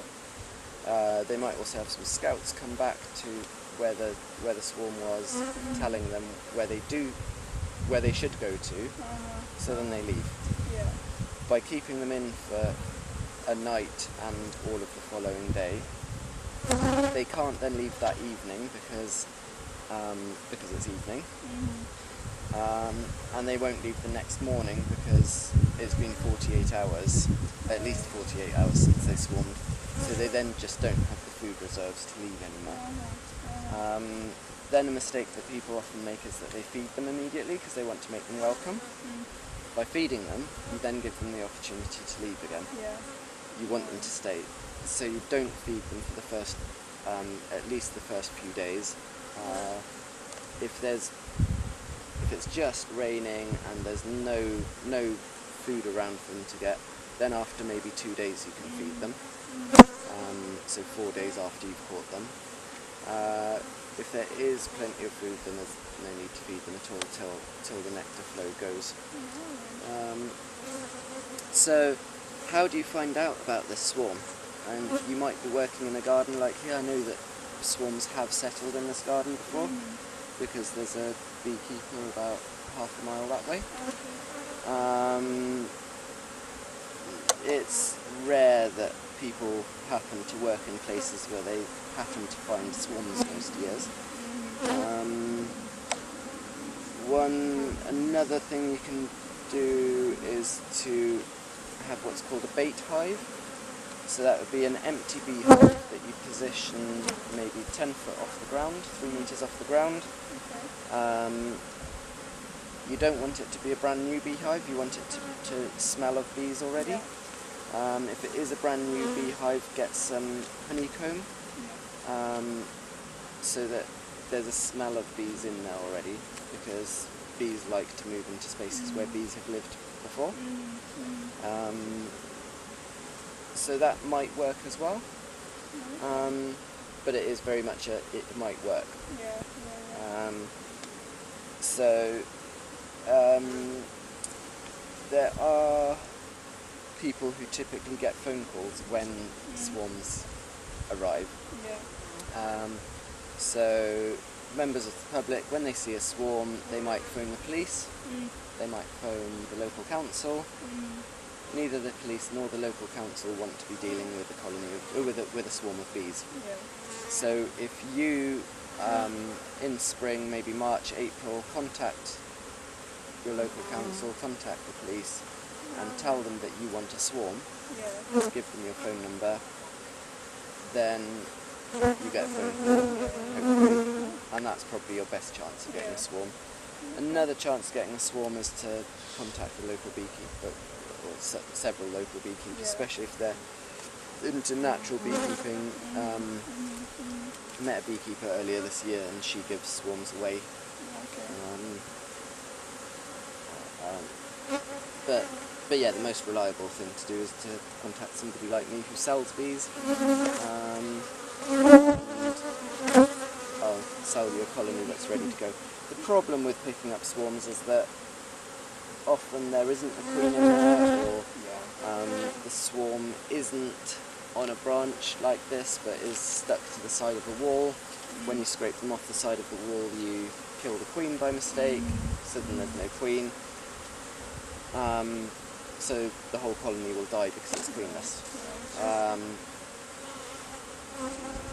Yeah. They might also have some scouts come back to where the swarm was, telling them where they should go to, so then they leave. Yeah. By keeping them in for a night and all of the following day, they can't then leave that evening because it's evening. And they won't leave the next morning because it's been 48 hours, at least 48 hours since they swarmed. So they then just don't have the food reserves to leave anymore. Then a mistake that people often make is that they feed them immediately because they want to make them welcome. By feeding them, you then give them the opportunity to leave again. Yeah. You want them to stay. So you don't feed them for the first, at least the first few days. If it's just raining and there's no food around for them to get, then after maybe 2 days you can feed them. So 4 days after you've caught them. If there is plenty of food, then there's no need to feed them at all till the nectar flow goes. So how do you find out about this swarm? And you might be working in a garden like here. I know that swarms have settled in this garden before, because there's a beekeeper about half a mile that way. It's rare that people happen to work in places where they happen to find swarms most years. Another thing you can do is to have what's called a bait hive. So that would be an empty beehive that you position maybe 10 foot off the ground, 3 meters off the ground. You don't want it to be a brand new beehive, you want it to smell of bees already. If it is a brand new beehive, get some honeycomb, so that there's a smell of bees in there already, because bees like to move into spaces where bees have lived before. So that might work as well, but it is very much it might work. There are people who typically get phone calls when swarms arrive. So members of the public, when they see a swarm, they might phone the police, they might phone the local council. Neither the police nor the local council want to be dealing with a colony with a swarm of bees. So if you, in spring, maybe March, April, contact your local council, contact the police, and tell them that you want a swarm, give them your phone number, then you get a phone call, hopefully, and that's probably your best chance of getting a swarm. Another chance of getting a swarm is to contact the local beekeeper, or several local beekeepers, especially if they're into natural beekeeping. I met a beekeeper earlier this year and she gives swarms away. But yeah, the most reliable thing to do is to contact somebody like me who sells bees. cellular colony that's ready to go. The problem with picking up swarms is that often there isn't a queen in there, or the swarm isn't on a branch like this but is stuck to the side of a wall. When you scrape them off the side of the wall, you kill the queen by mistake, so then there's no queen. So the whole colony will die because it's queenless.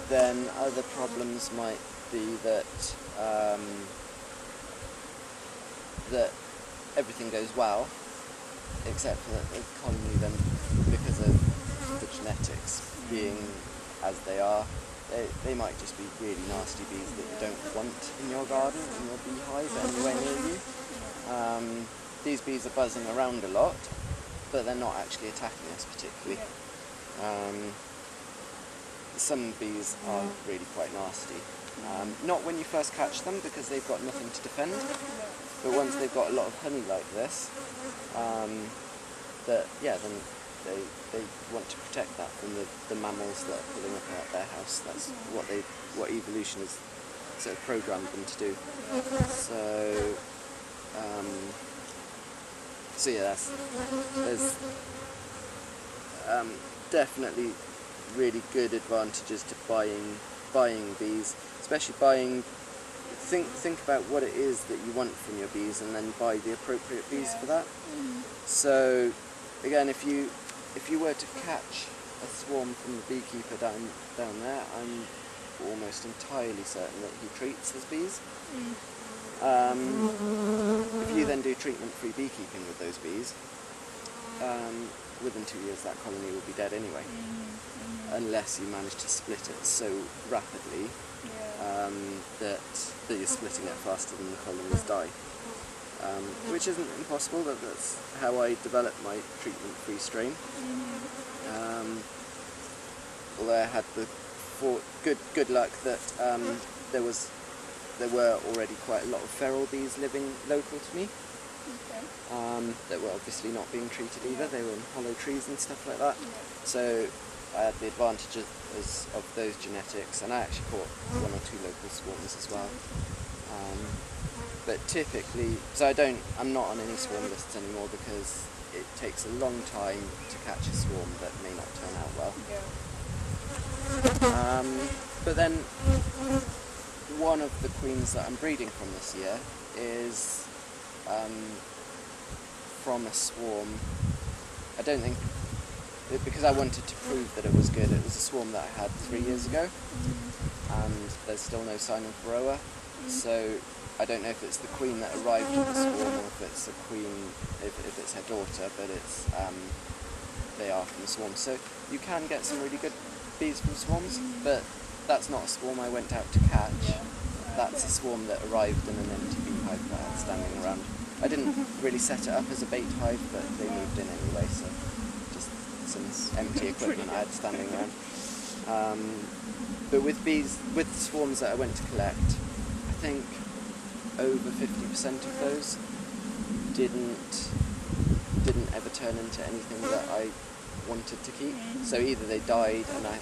Then other problems might be that that everything goes well, except for that the colony then, because of the genetics being as they are, they might just be really nasty bees that you don't want in your garden, in your beehive, anywhere near you. These bees are buzzing around a lot, but they're not actually attacking us particularly. Some bees are really quite nasty. Not when you first catch them, because they've got nothing to defend, but once they've got a lot of honey like this, then they want to protect that from the mammals that are pulling up out their house. That's what evolution has sort of programmed them to do. So yeah, there's definitely really good advantages to buying bees, especially buying. Think about what it is that you want from your bees, and then buy the appropriate bees for that. So again, if you were to catch a swarm from the beekeeper down there, I'm almost entirely certain that he treats his bees. If you then do treatment-free beekeeping with those bees, within 2 years that colony will be dead anyway, unless you manage to split it so rapidly that you're splitting it faster than the colonies die. Which isn't impossible. That's how I developed my treatment-free strain. Although I had the good luck that there were already quite a lot of feral bees living local to me, that were obviously not being treated either. They were in hollow trees and stuff like that. So I had the advantages of those genetics, and I actually caught 1 or 2 local swarms as well. But typically, so I'm not on any swarm lists anymore, because it takes a long time to catch a swarm that may not turn out well. But then one of the queens that I'm breeding from this year is from a swarm. I don't think, because I wanted to prove that it was good, it was a swarm that I had 3 years ago, and there's still no sign of varroa, so I don't know if it's the queen that arrived in the swarm, or if it's a queen, if it's her daughter, but they are from the swarm. So you can get some really good bees from swarms, but that's not a swarm I went out to catch. That's a swarm that arrived in an empty beehive that I had standing around. I didn't really set it up as a bait hive, but they moved in anyway, so just some empty equipment I had standing around. But with swarms that I went to collect, I think over 50% of those didn't ever turn into anything that I wanted to keep. So either they died, and I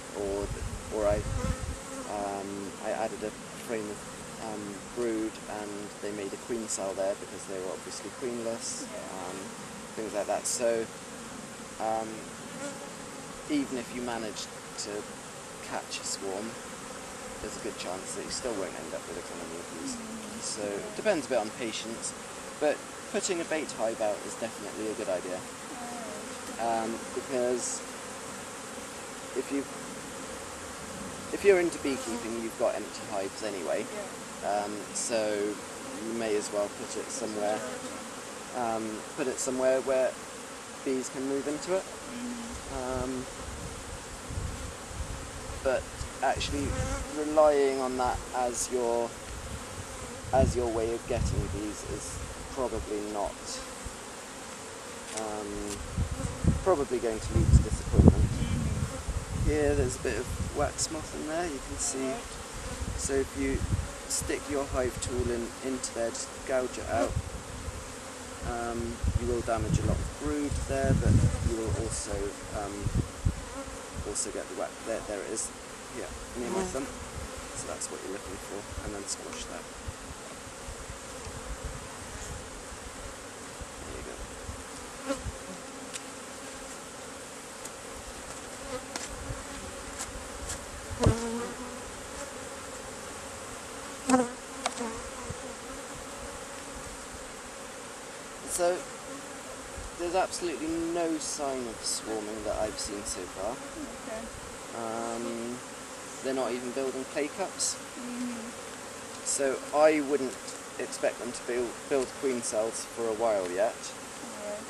added a frame of brood, and they made a queen cell there because they were obviously queenless, things like that. So even if you manage to catch a swarm, there's a good chance that you still won't end up with a colony of bees. So it depends a bit on patience, but putting a bait hive out is definitely a good idea, because if you're into beekeeping, you've got empty hives anyway, so you may as well put it somewhere where bees can move into it. But actually relying on that as your way of getting bees is probably not probably going to lead to disappointment. Here there's a bit of wax moth in there, you can see. So if you stick your hive tool into there, just gouge it out, you will damage a lot of brood there, but you will also get the wax. There it is, here, near my thumb. So that's what you're looking for, and then squash that. There you go. So there's absolutely no sign of swarming that I've seen so far. Okay. They're not even building clay cups. Mm-hmm. So I wouldn't expect them to build queen cells for a while yet.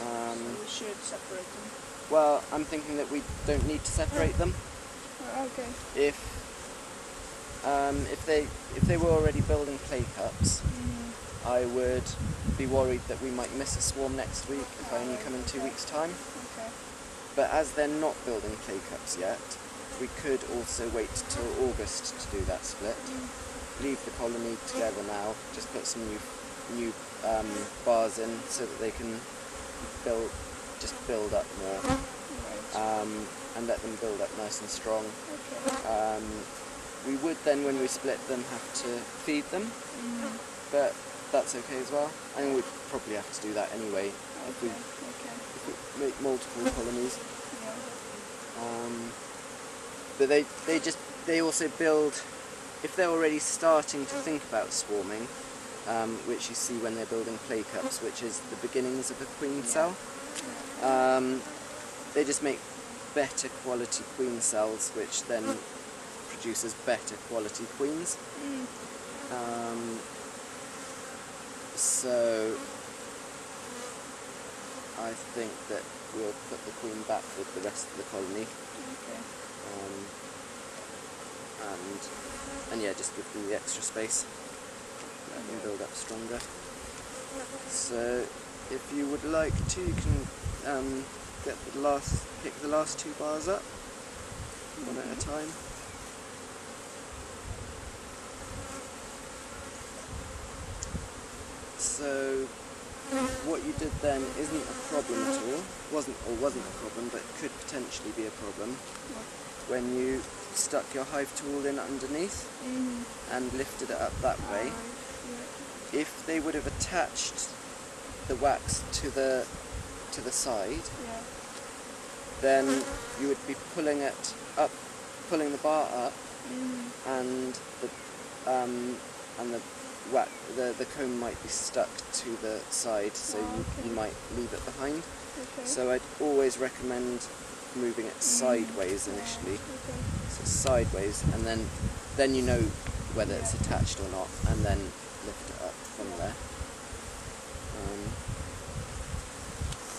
Alright. So we should separate them. Well, I'm thinking that we don't need to separate them. Okay. If they were already building clay cups, Mm-hmm. I would be worried that we might miss a swarm next week if I only come in 2 weeks' time. Okay. But as they're not building clay cups yet, we could also wait till August to do that split. Leave the colony together now, just put some new bars in so that they can build up more, Right. and let them build up nice and strong. Okay. We would then, when we split them, have to feed them, Mm-hmm. but that's okay as well. I think we'd probably have to do that anyway if we make multiple colonies. Yeah. But they also build, if they're already starting to think about swarming, which you see when they're building clay cups, which is the beginnings of a queen cell. They just make better quality queen cells, which then produces better quality queens. So I think that we'll put the queen back with the rest of the colony. Okay. And yeah, just give them the extra space, let them build up stronger. So if you would like to, you can pick the last 2 bars up, one at a time. So what you did then isn't a problem at all. Wasn't a problem, but could potentially be a problem when you stuck your hive tool in underneath and lifted it up that way. If they would have attached the wax to the side, then you would be pulling it up, pulling the bar up, and the comb might be stuck to the side, so you might leave it behind. Okay. So I'd always recommend moving it sideways initially. So sideways, and then you know whether it's attached or not, and then lift it up from there.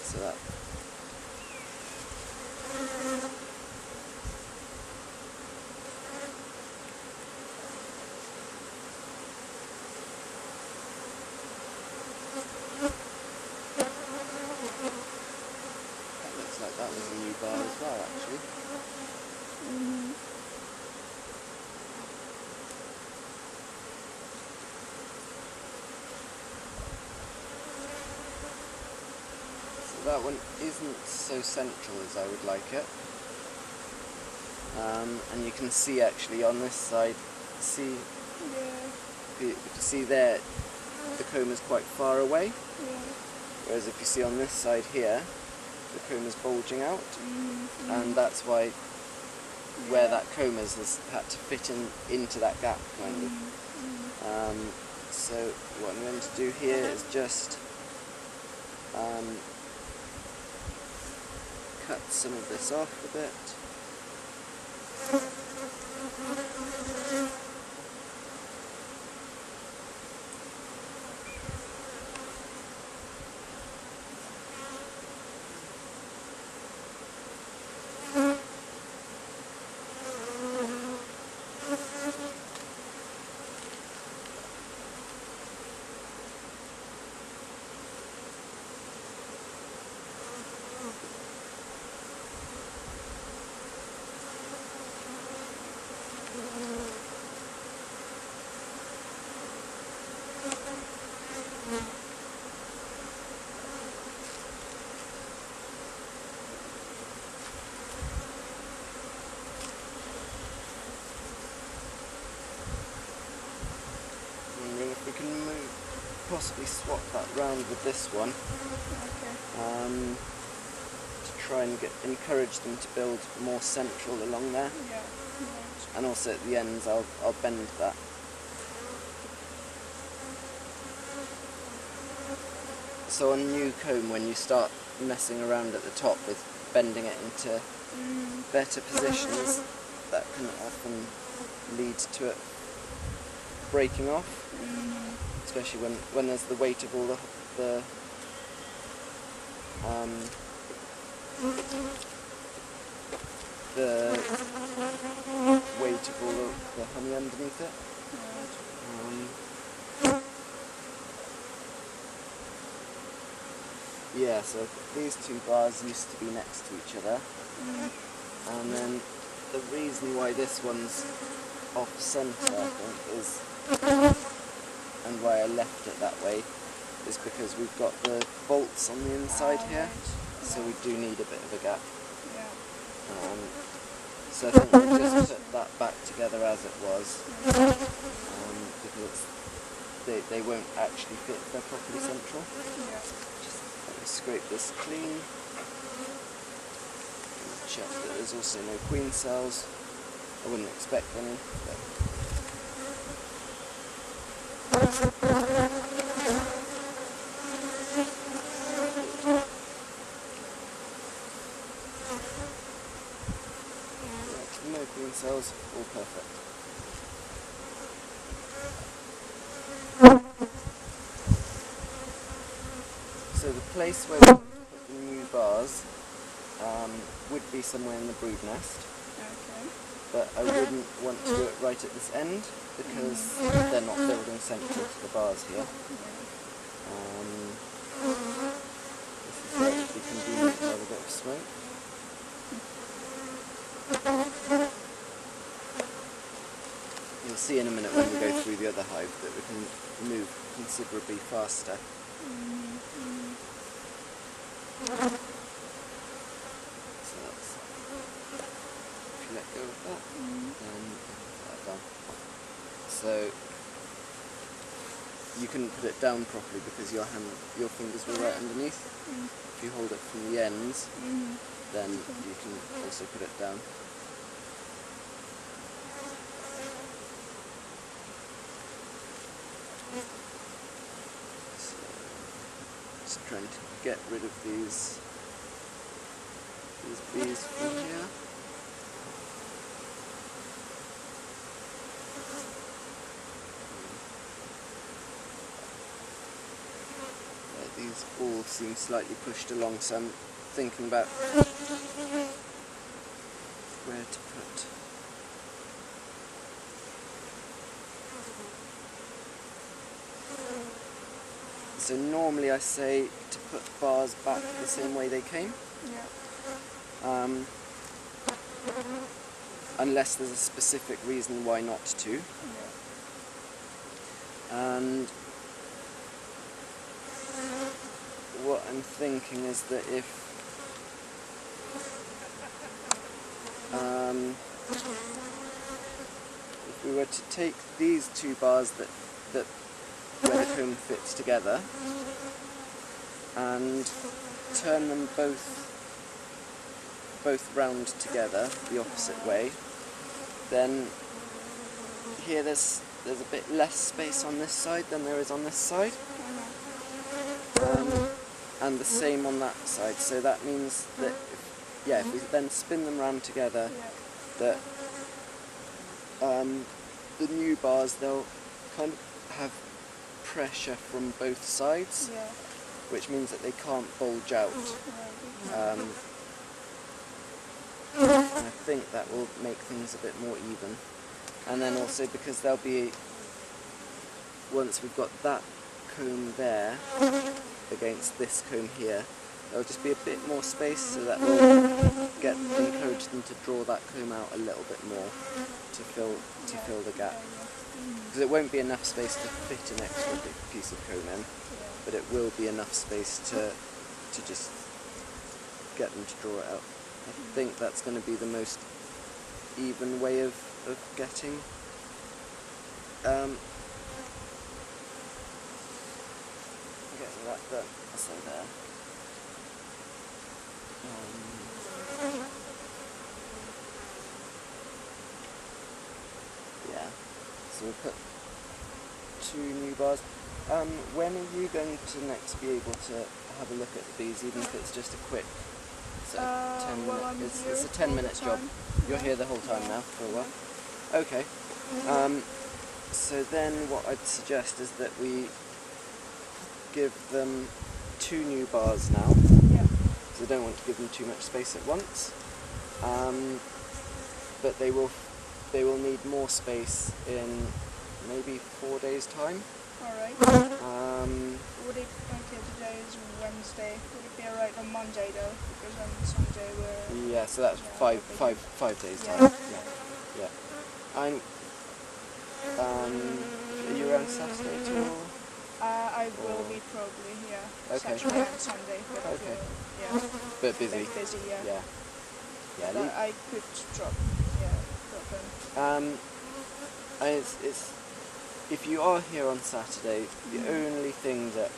So that. That looks like that was a new bar as well, actually. That one isn't so central as I would like it, and you can see actually on this side, if you see there, the comb is quite far away, whereas if you see on this side here, the comb is bulging out, and that's why where that comb has had to fit into that gap kind of. So what I'm going to do here is just cut some of this off a bit. possibly swap that round with this one Okay. to try and encourage them to build more central along there. Yeah. Right. And also at the ends I'll bend that. So on new comb, when you start messing around at the top with bending it into better positions, that can often lead to it breaking off, especially when there's the weight of all the weight of all the honey underneath it. Yeah, so these two bars used to be next to each other, and then the reason why this one's off centre, I think, is, and why I left it that way, is because we've got the bolts on the inside here, so we do need a bit of a gap. Yeah. So I think we'll just put that back together as it was, because they won't actually fit if they're properly central. Yeah. Let me scrape this clean. Check that there's also no queen cells. I wouldn't expect any, but no queen cells, all perfect. So the place where we put the new bars would be somewhere in the brood nest, Okay. but I wouldn't want to do it right at this end because they're not building central to the bars here. This is where it would be convenient to have a bit of smoke. You'll see in a minute when we go through the other hive that we can move considerably faster. So that's, if you let go of that, then that down. So you couldn't put it down properly because your fingers were right underneath. If you hold it from the ends, then you can also put it down. So, just trying to get rid of these bees from here. These all seem slightly pushed along, so I'm thinking about where to put. So normally I say to put bars back the same way they came, unless there's a specific reason why not to. And what I'm thinking is that if we were to take these two bars that where the comb fits together and turn them both round together the opposite way, then here there's a bit less space on this side than there is on this side. And the same on that side, so that means that if we then spin them round together, that the new bars, they'll kind of have pressure from both sides, which means that they can't bulge out. And I think that will make things a bit more even. And then also because there'll be, once we've got that comb there against this comb here, there'll just be a bit more space, so that will encourage them to draw that comb out a little bit more to fill the gap. Because it won't be enough space to fit an extra big piece of comb in, but it will be enough space to just get them to draw it out. I think that's going to be the most even way of getting that done. So there. Yeah. So we'll put 2 new bars. When are you going to next be able to have a look at these, even if it's just a quick sort of 10 well, minute? I'm It's here a all 10-minute the job. time. You're Yeah. here the whole time Yeah. now for a while. Okay. So then what I'd suggest is that we give them 2 new bars now, Yeah. because I don't want to give them too much space at once. But they will need more space in maybe 4 days' time. Alright. Would it, okay, today is Wednesday. Would it be alright on Monday though? Because on Sunday we're... Yeah, so that's Yeah, five we're days Yeah. time. Yeah. I'm. Are you around Saturday at all? I will Or- be probably, yeah. Okay. Saturday and Sunday, but Okay. yeah. Bit A busy. bit busy, yeah. Yeah. Yeah. But I could drop them. It's if you are here on Saturday, the only thing that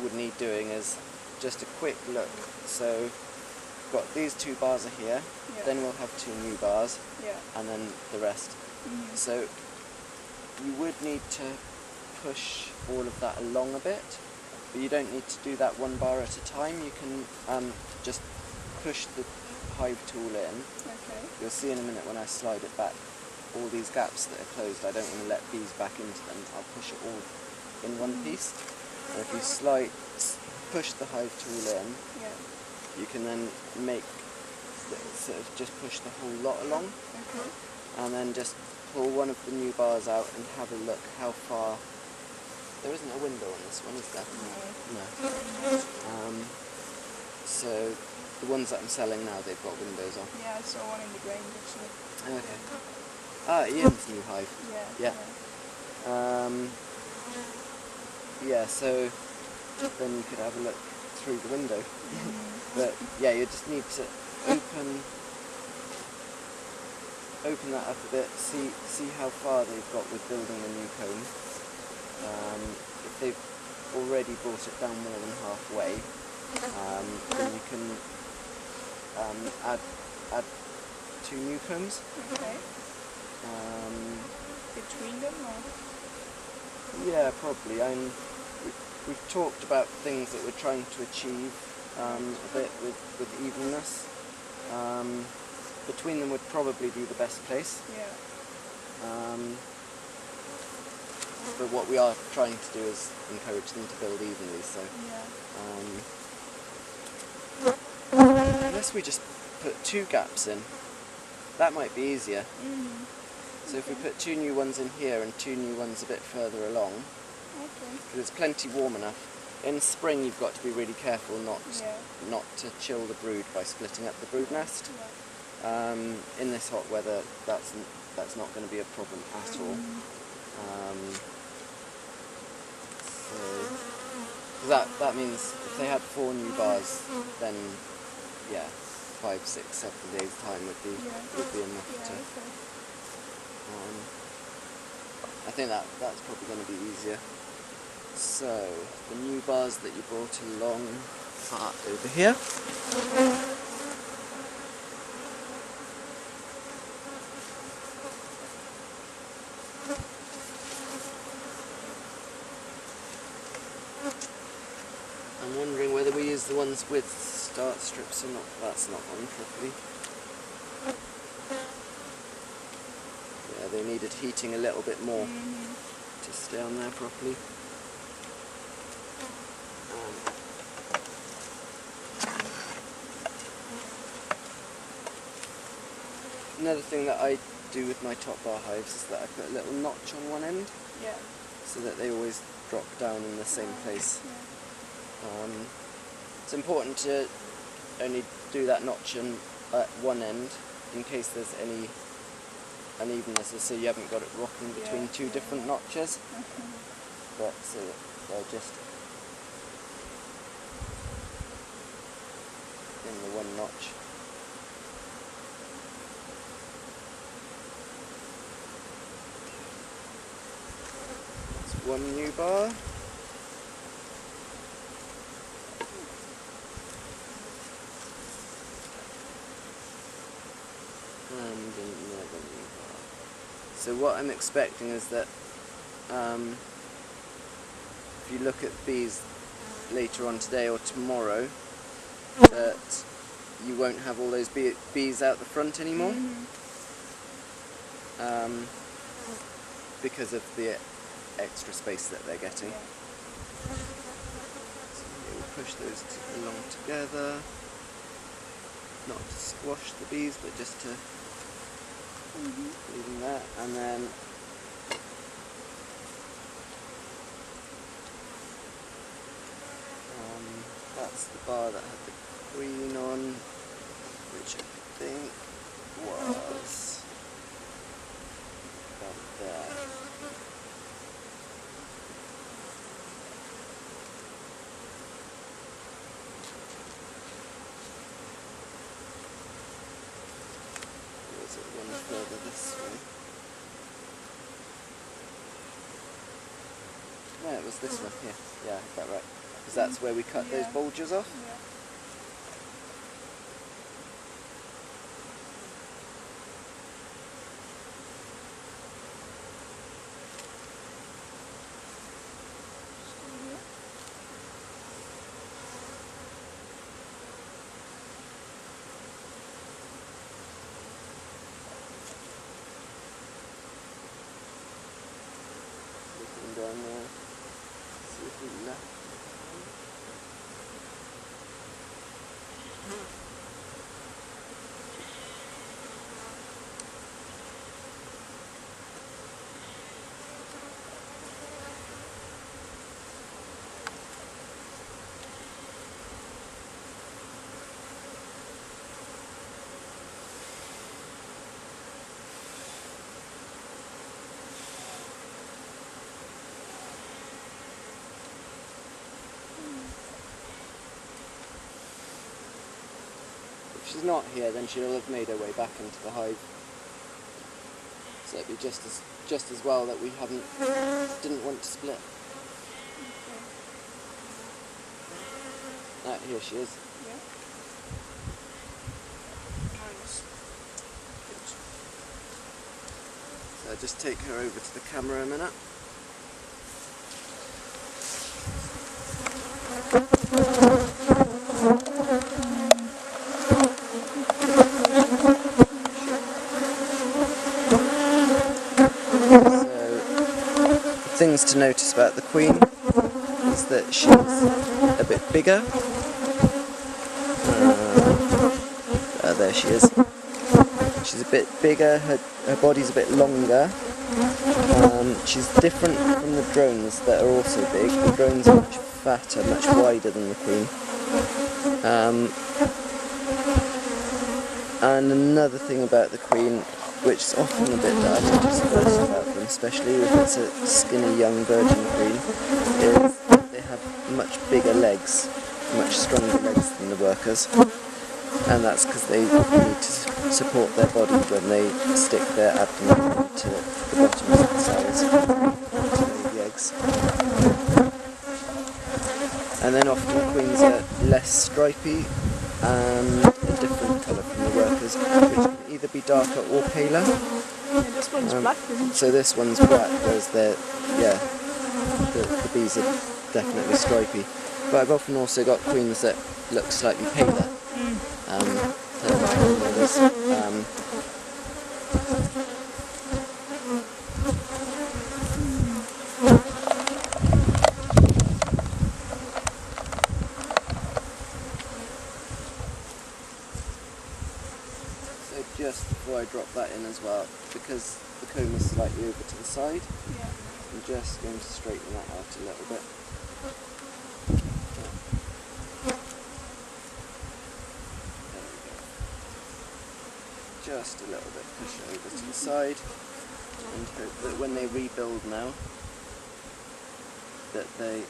would need doing is just a quick look. So we've got these 2 bars are here, Yeah. then we'll have 2 new bars, Yeah. and then the rest. Mhm. So you would need to push all of that along a bit, but you don't need to do that 1 bar at a time. You can just push the hive tool in. Okay. You'll see in a minute when I slide it back, all these gaps that are closed, I don't want to let bees back into them. I'll push it all in one piece. And if you push the hive tool in, Yeah. you can then sort of just push the whole lot along, Okay. and then just pull one of the new bars out and have a look how far. There isn't a window on this one, is there? No. So the ones that I'm selling now, they've got windows on. Yeah, I saw one in the Grange actually. Okay. Ian's new hive. Yeah. Yeah, so then you could have a look through the window. But yeah, you just need to open that up a bit, see how far they've got with building a new comb. If they've already brought it down more than halfway, then you can add 2 new combs. Okay. Between them or? Yeah, probably. We've talked about things that we're trying to achieve a bit with evenness. Between them would probably be the best place. Yeah. But what we are trying to do is encourage them to build evenly. So unless we just put 2 gaps in, that might be easier. So if we put 2 new ones in here and 2 new ones a bit further along, Okay. because it's plenty warm enough. In spring you've got to be really careful not to chill the brood by splitting up the brood nest. In this hot weather that's not going to be a problem at all. So that means if they had 4 new bars, then yeah, 5, 6, 7 days time would be enough to. Okay. I think that's probably going to be easier. So the new bars that you brought along are over here. I'm wondering whether we use the ones with start strips or not. That's not on properly. Yeah, they needed heating a little bit more to stay on there properly. Another thing that I do with my top bar hives is that I put a little notch on one end, Yeah. so that they always drop down in the same place. It's important to only do that notch at one end in case there's any unevenness, so you haven't got it rocking between 2 different notches, but so that they're just in the one notch. That's 1 new bar. So what I'm expecting is that if you look at bees later on today or tomorrow, that you won't have all those bees out the front anymore, because of the extra space that they're getting. So we'll push those along together, not to squash the bees, but just to leave them there, and then that's the bar that had the queen on, which I think was about there. Or was it one further this way? No, it was this one here. Yeah, I had that right. Because that's where we cut those bulges off. Looking down there, see if we left. If she's not here, then she'll have made her way back into the hive. So it'd be just as well that we didn't want to split. Here she is. Yeah. Nice. Good. So I'll just take her over to the camera a minute. Things to notice about the queen is that she's a bit bigger. There she is. She's a bit bigger, her body's a bit longer. She's different from the drones that are also big. The drones are much fatter, much wider than the queen. And another thing about the queen, which is often a bit disadvantageous about them, especially if it's a skinny young virgin queen, is they have much bigger legs, much stronger legs than the workers, and that's because they need to support their body when they stick their abdomen into the bottoms of the cells to lay the eggs. And then often queens are less stripy and a different colour from the workers, which can either be darker or paler. Yeah, this one's black, isn't it? So this one's black, whereas the bees are definitely stripy. But I've often also got queens that look slightly paler than the others. So just before I drop that in as well, because the comb is slightly over to the side, I'm just going to straighten that out a little bit. Just a little bit, push it over to the side, and hope that when they rebuild now, that they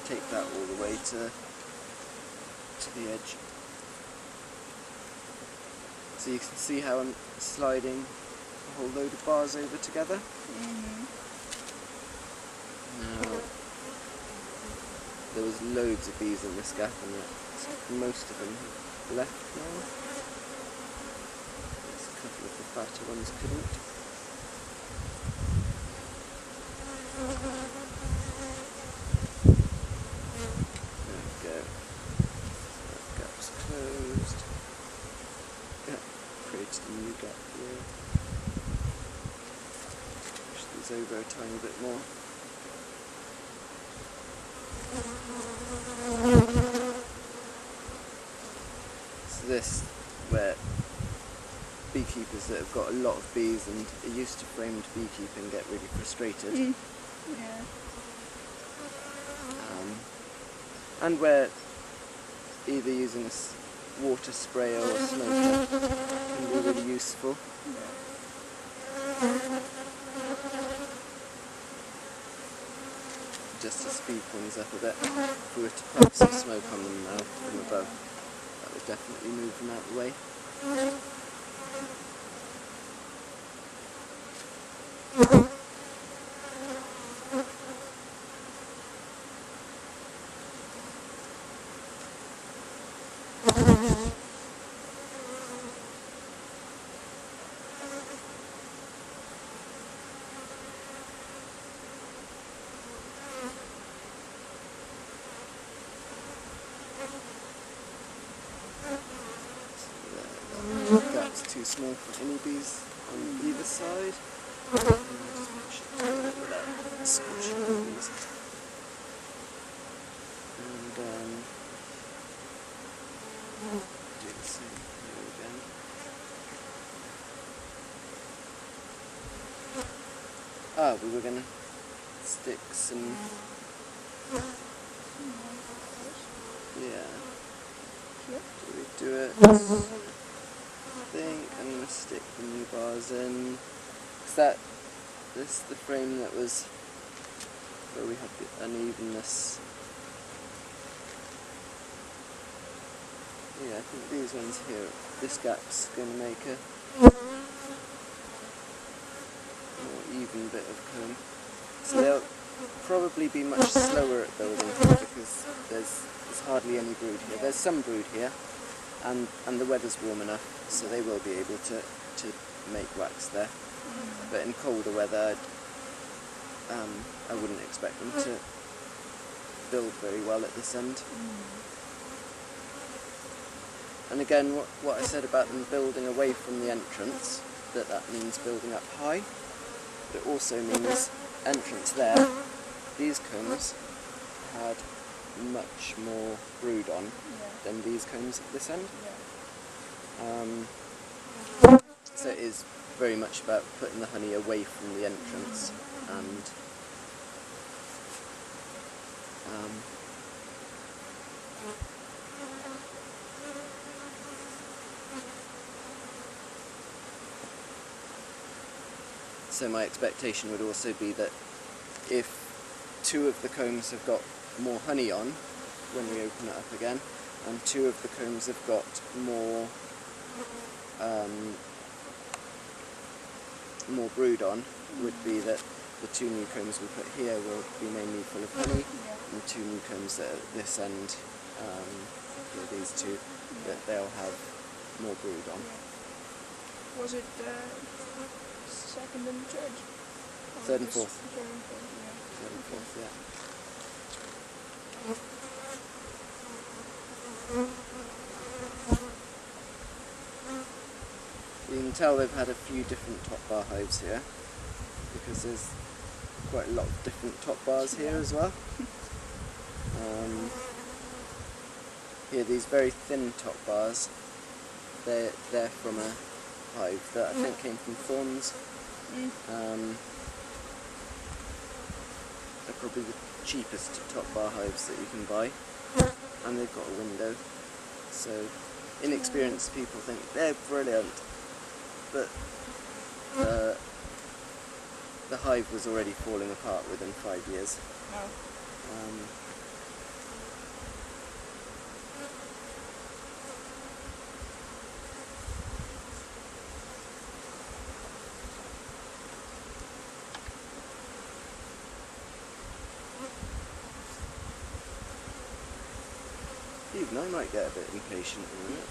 take that all the way to the edge. So you can see how I'm sliding a whole load of bars over together. Now, there was loads of bees in this gap, and most of them have left now. fatter ones couldn't. There we go. That gap's closed. Yeah, created a new gap here. Push these over a tiny bit more. So this, where beekeepers that have got a lot of bees and are used to framed beekeeping get really frustrated. Yeah. And where either using a water sprayer or a smoker can be really useful. Just to speed things up a bit. If we were to pop some smoke on them now from above, that would definitely move them out of the way. Gap's too small for honeybees on either side. Just push it through without squashing the bees. And do the same here again. We were going to stick some... Yeah. Do we do it? I think I'm going to stick the new bars in. This is the frame that was where we had the unevenness. Yeah, I think these ones here, this gap's going to make a more even bit of comb. So they'll probably be much slower at building here because there's hardly any brood here. There's some brood here, and the weather's warm enough, so they will be able to make wax there. But in colder weather, I wouldn't expect them to build very well at this end. And again, what I said about them building away from the entrance, that means building up high, but it also means entrance there. These combs had much more brood on than these combs at this end. So it is very much about putting the honey away from the entrance and so my expectation would also be that if two of the combs have got more honey on when we open it up again, and two of the combs have got more brood on, would be that the two new combs we put here will be mainly full of honey, and two new combs at this end, these two, that they'll have more brood on. Was it second and third? Third and fourth. Third and fourth, yeah. Third and fourth, yeah. You can tell they've had a few different top bar hives here, because there's quite a lot of different top bars here as well. Here, these very thin top bars, they're from a hive that I think came from Thorns. They're probably the cheapest top bar hives that you can buy, and they've got a window, so inexperienced people think they're brilliant, but the hive was already falling apart within 5 years. Even I might get a bit impatient in a minute.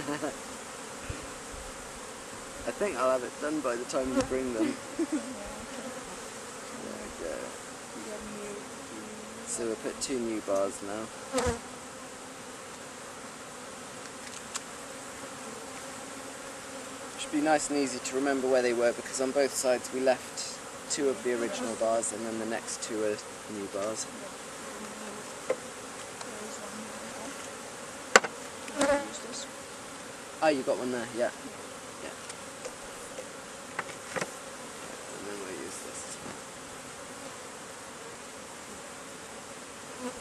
I think I'll have it done by the time you bring them. Yeah, okay. There we go. You got new. So we'll put 2 new bars now. Should be nice and easy to remember where they were, because on both sides we left 2 of the original bars and then the next 2 are new bars. There is one here. Use this. Ah, you got one there, yeah. Yeah. And then we'll use this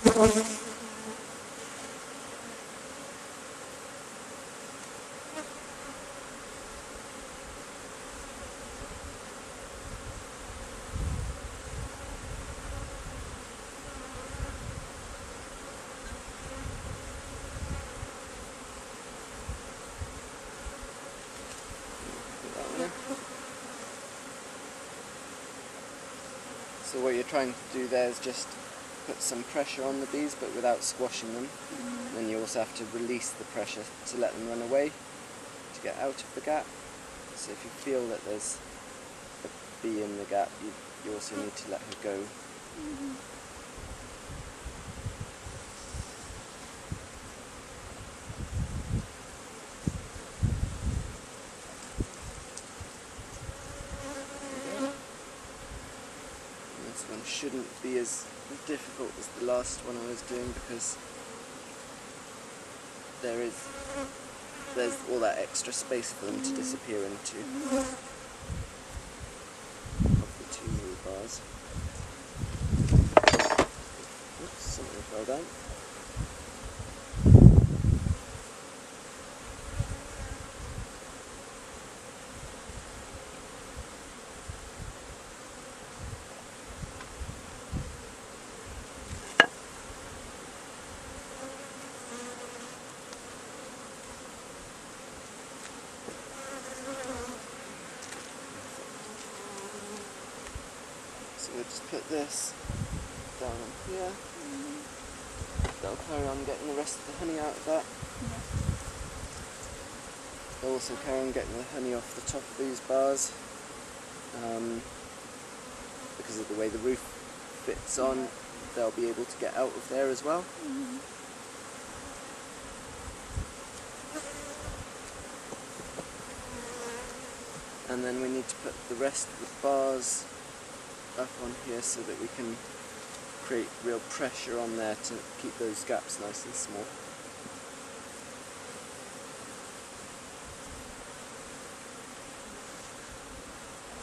as well. So what you're trying to do there is just put some pressure on the bees, but without squashing them. And then you also have to release the pressure to let them run away, to get out of the gap. So if you feel that there's a bee in the gap, you also need to let her go. This one shouldn't be as difficult as the last one I was doing, because there's all that extra space for them to disappear into of the 2 new bars. Oops, something fell down. So we'll just put this down on here. They'll carry on getting the rest of the honey out of that. They'll also carry on getting the honey off the top of these bars. Because of the way the roof fits on, they'll be able to get out of there as well. And then we need to put the rest of the bars up on here so that we can create real pressure on there to keep those gaps nice and small.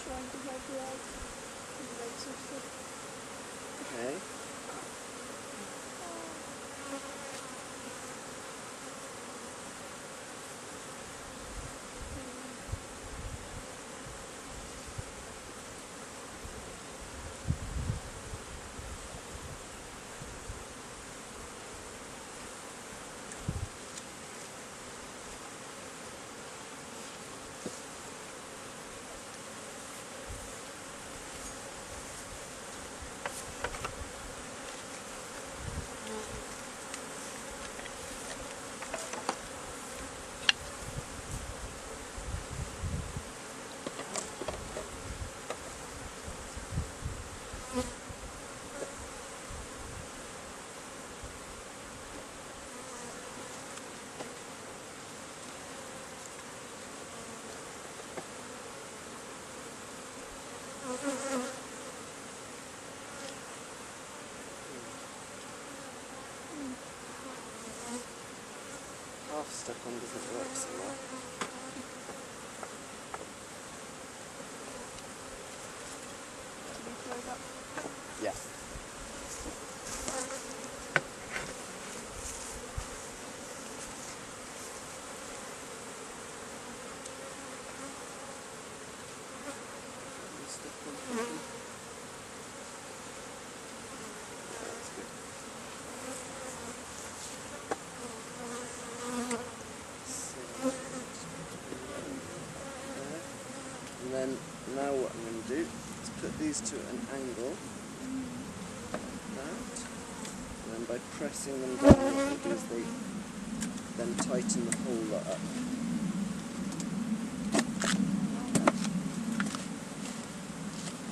Trying to help you out. The legs are fit. Okay. Half stuck on doesn't work so well. Can you throw it up? Yeah. That's good. And then now what I'm going to do is put these to an angle, like that, and then by pressing them down, what they do is they then tighten the whole lot up.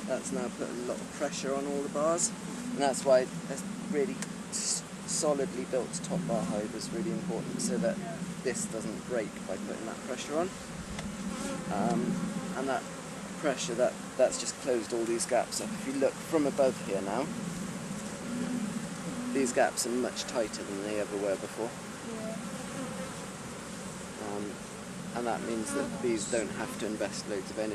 That's now put a lot of pressure on all the bars, and that's why a really solidly built top bar hive is really important, so that this doesn't break by putting that pressure on. And that pressure, that's just closed all these gaps up. If you look from above here now, these gaps are much tighter than they ever were before. Yeah. And that means that bees don't have to invest loads of energy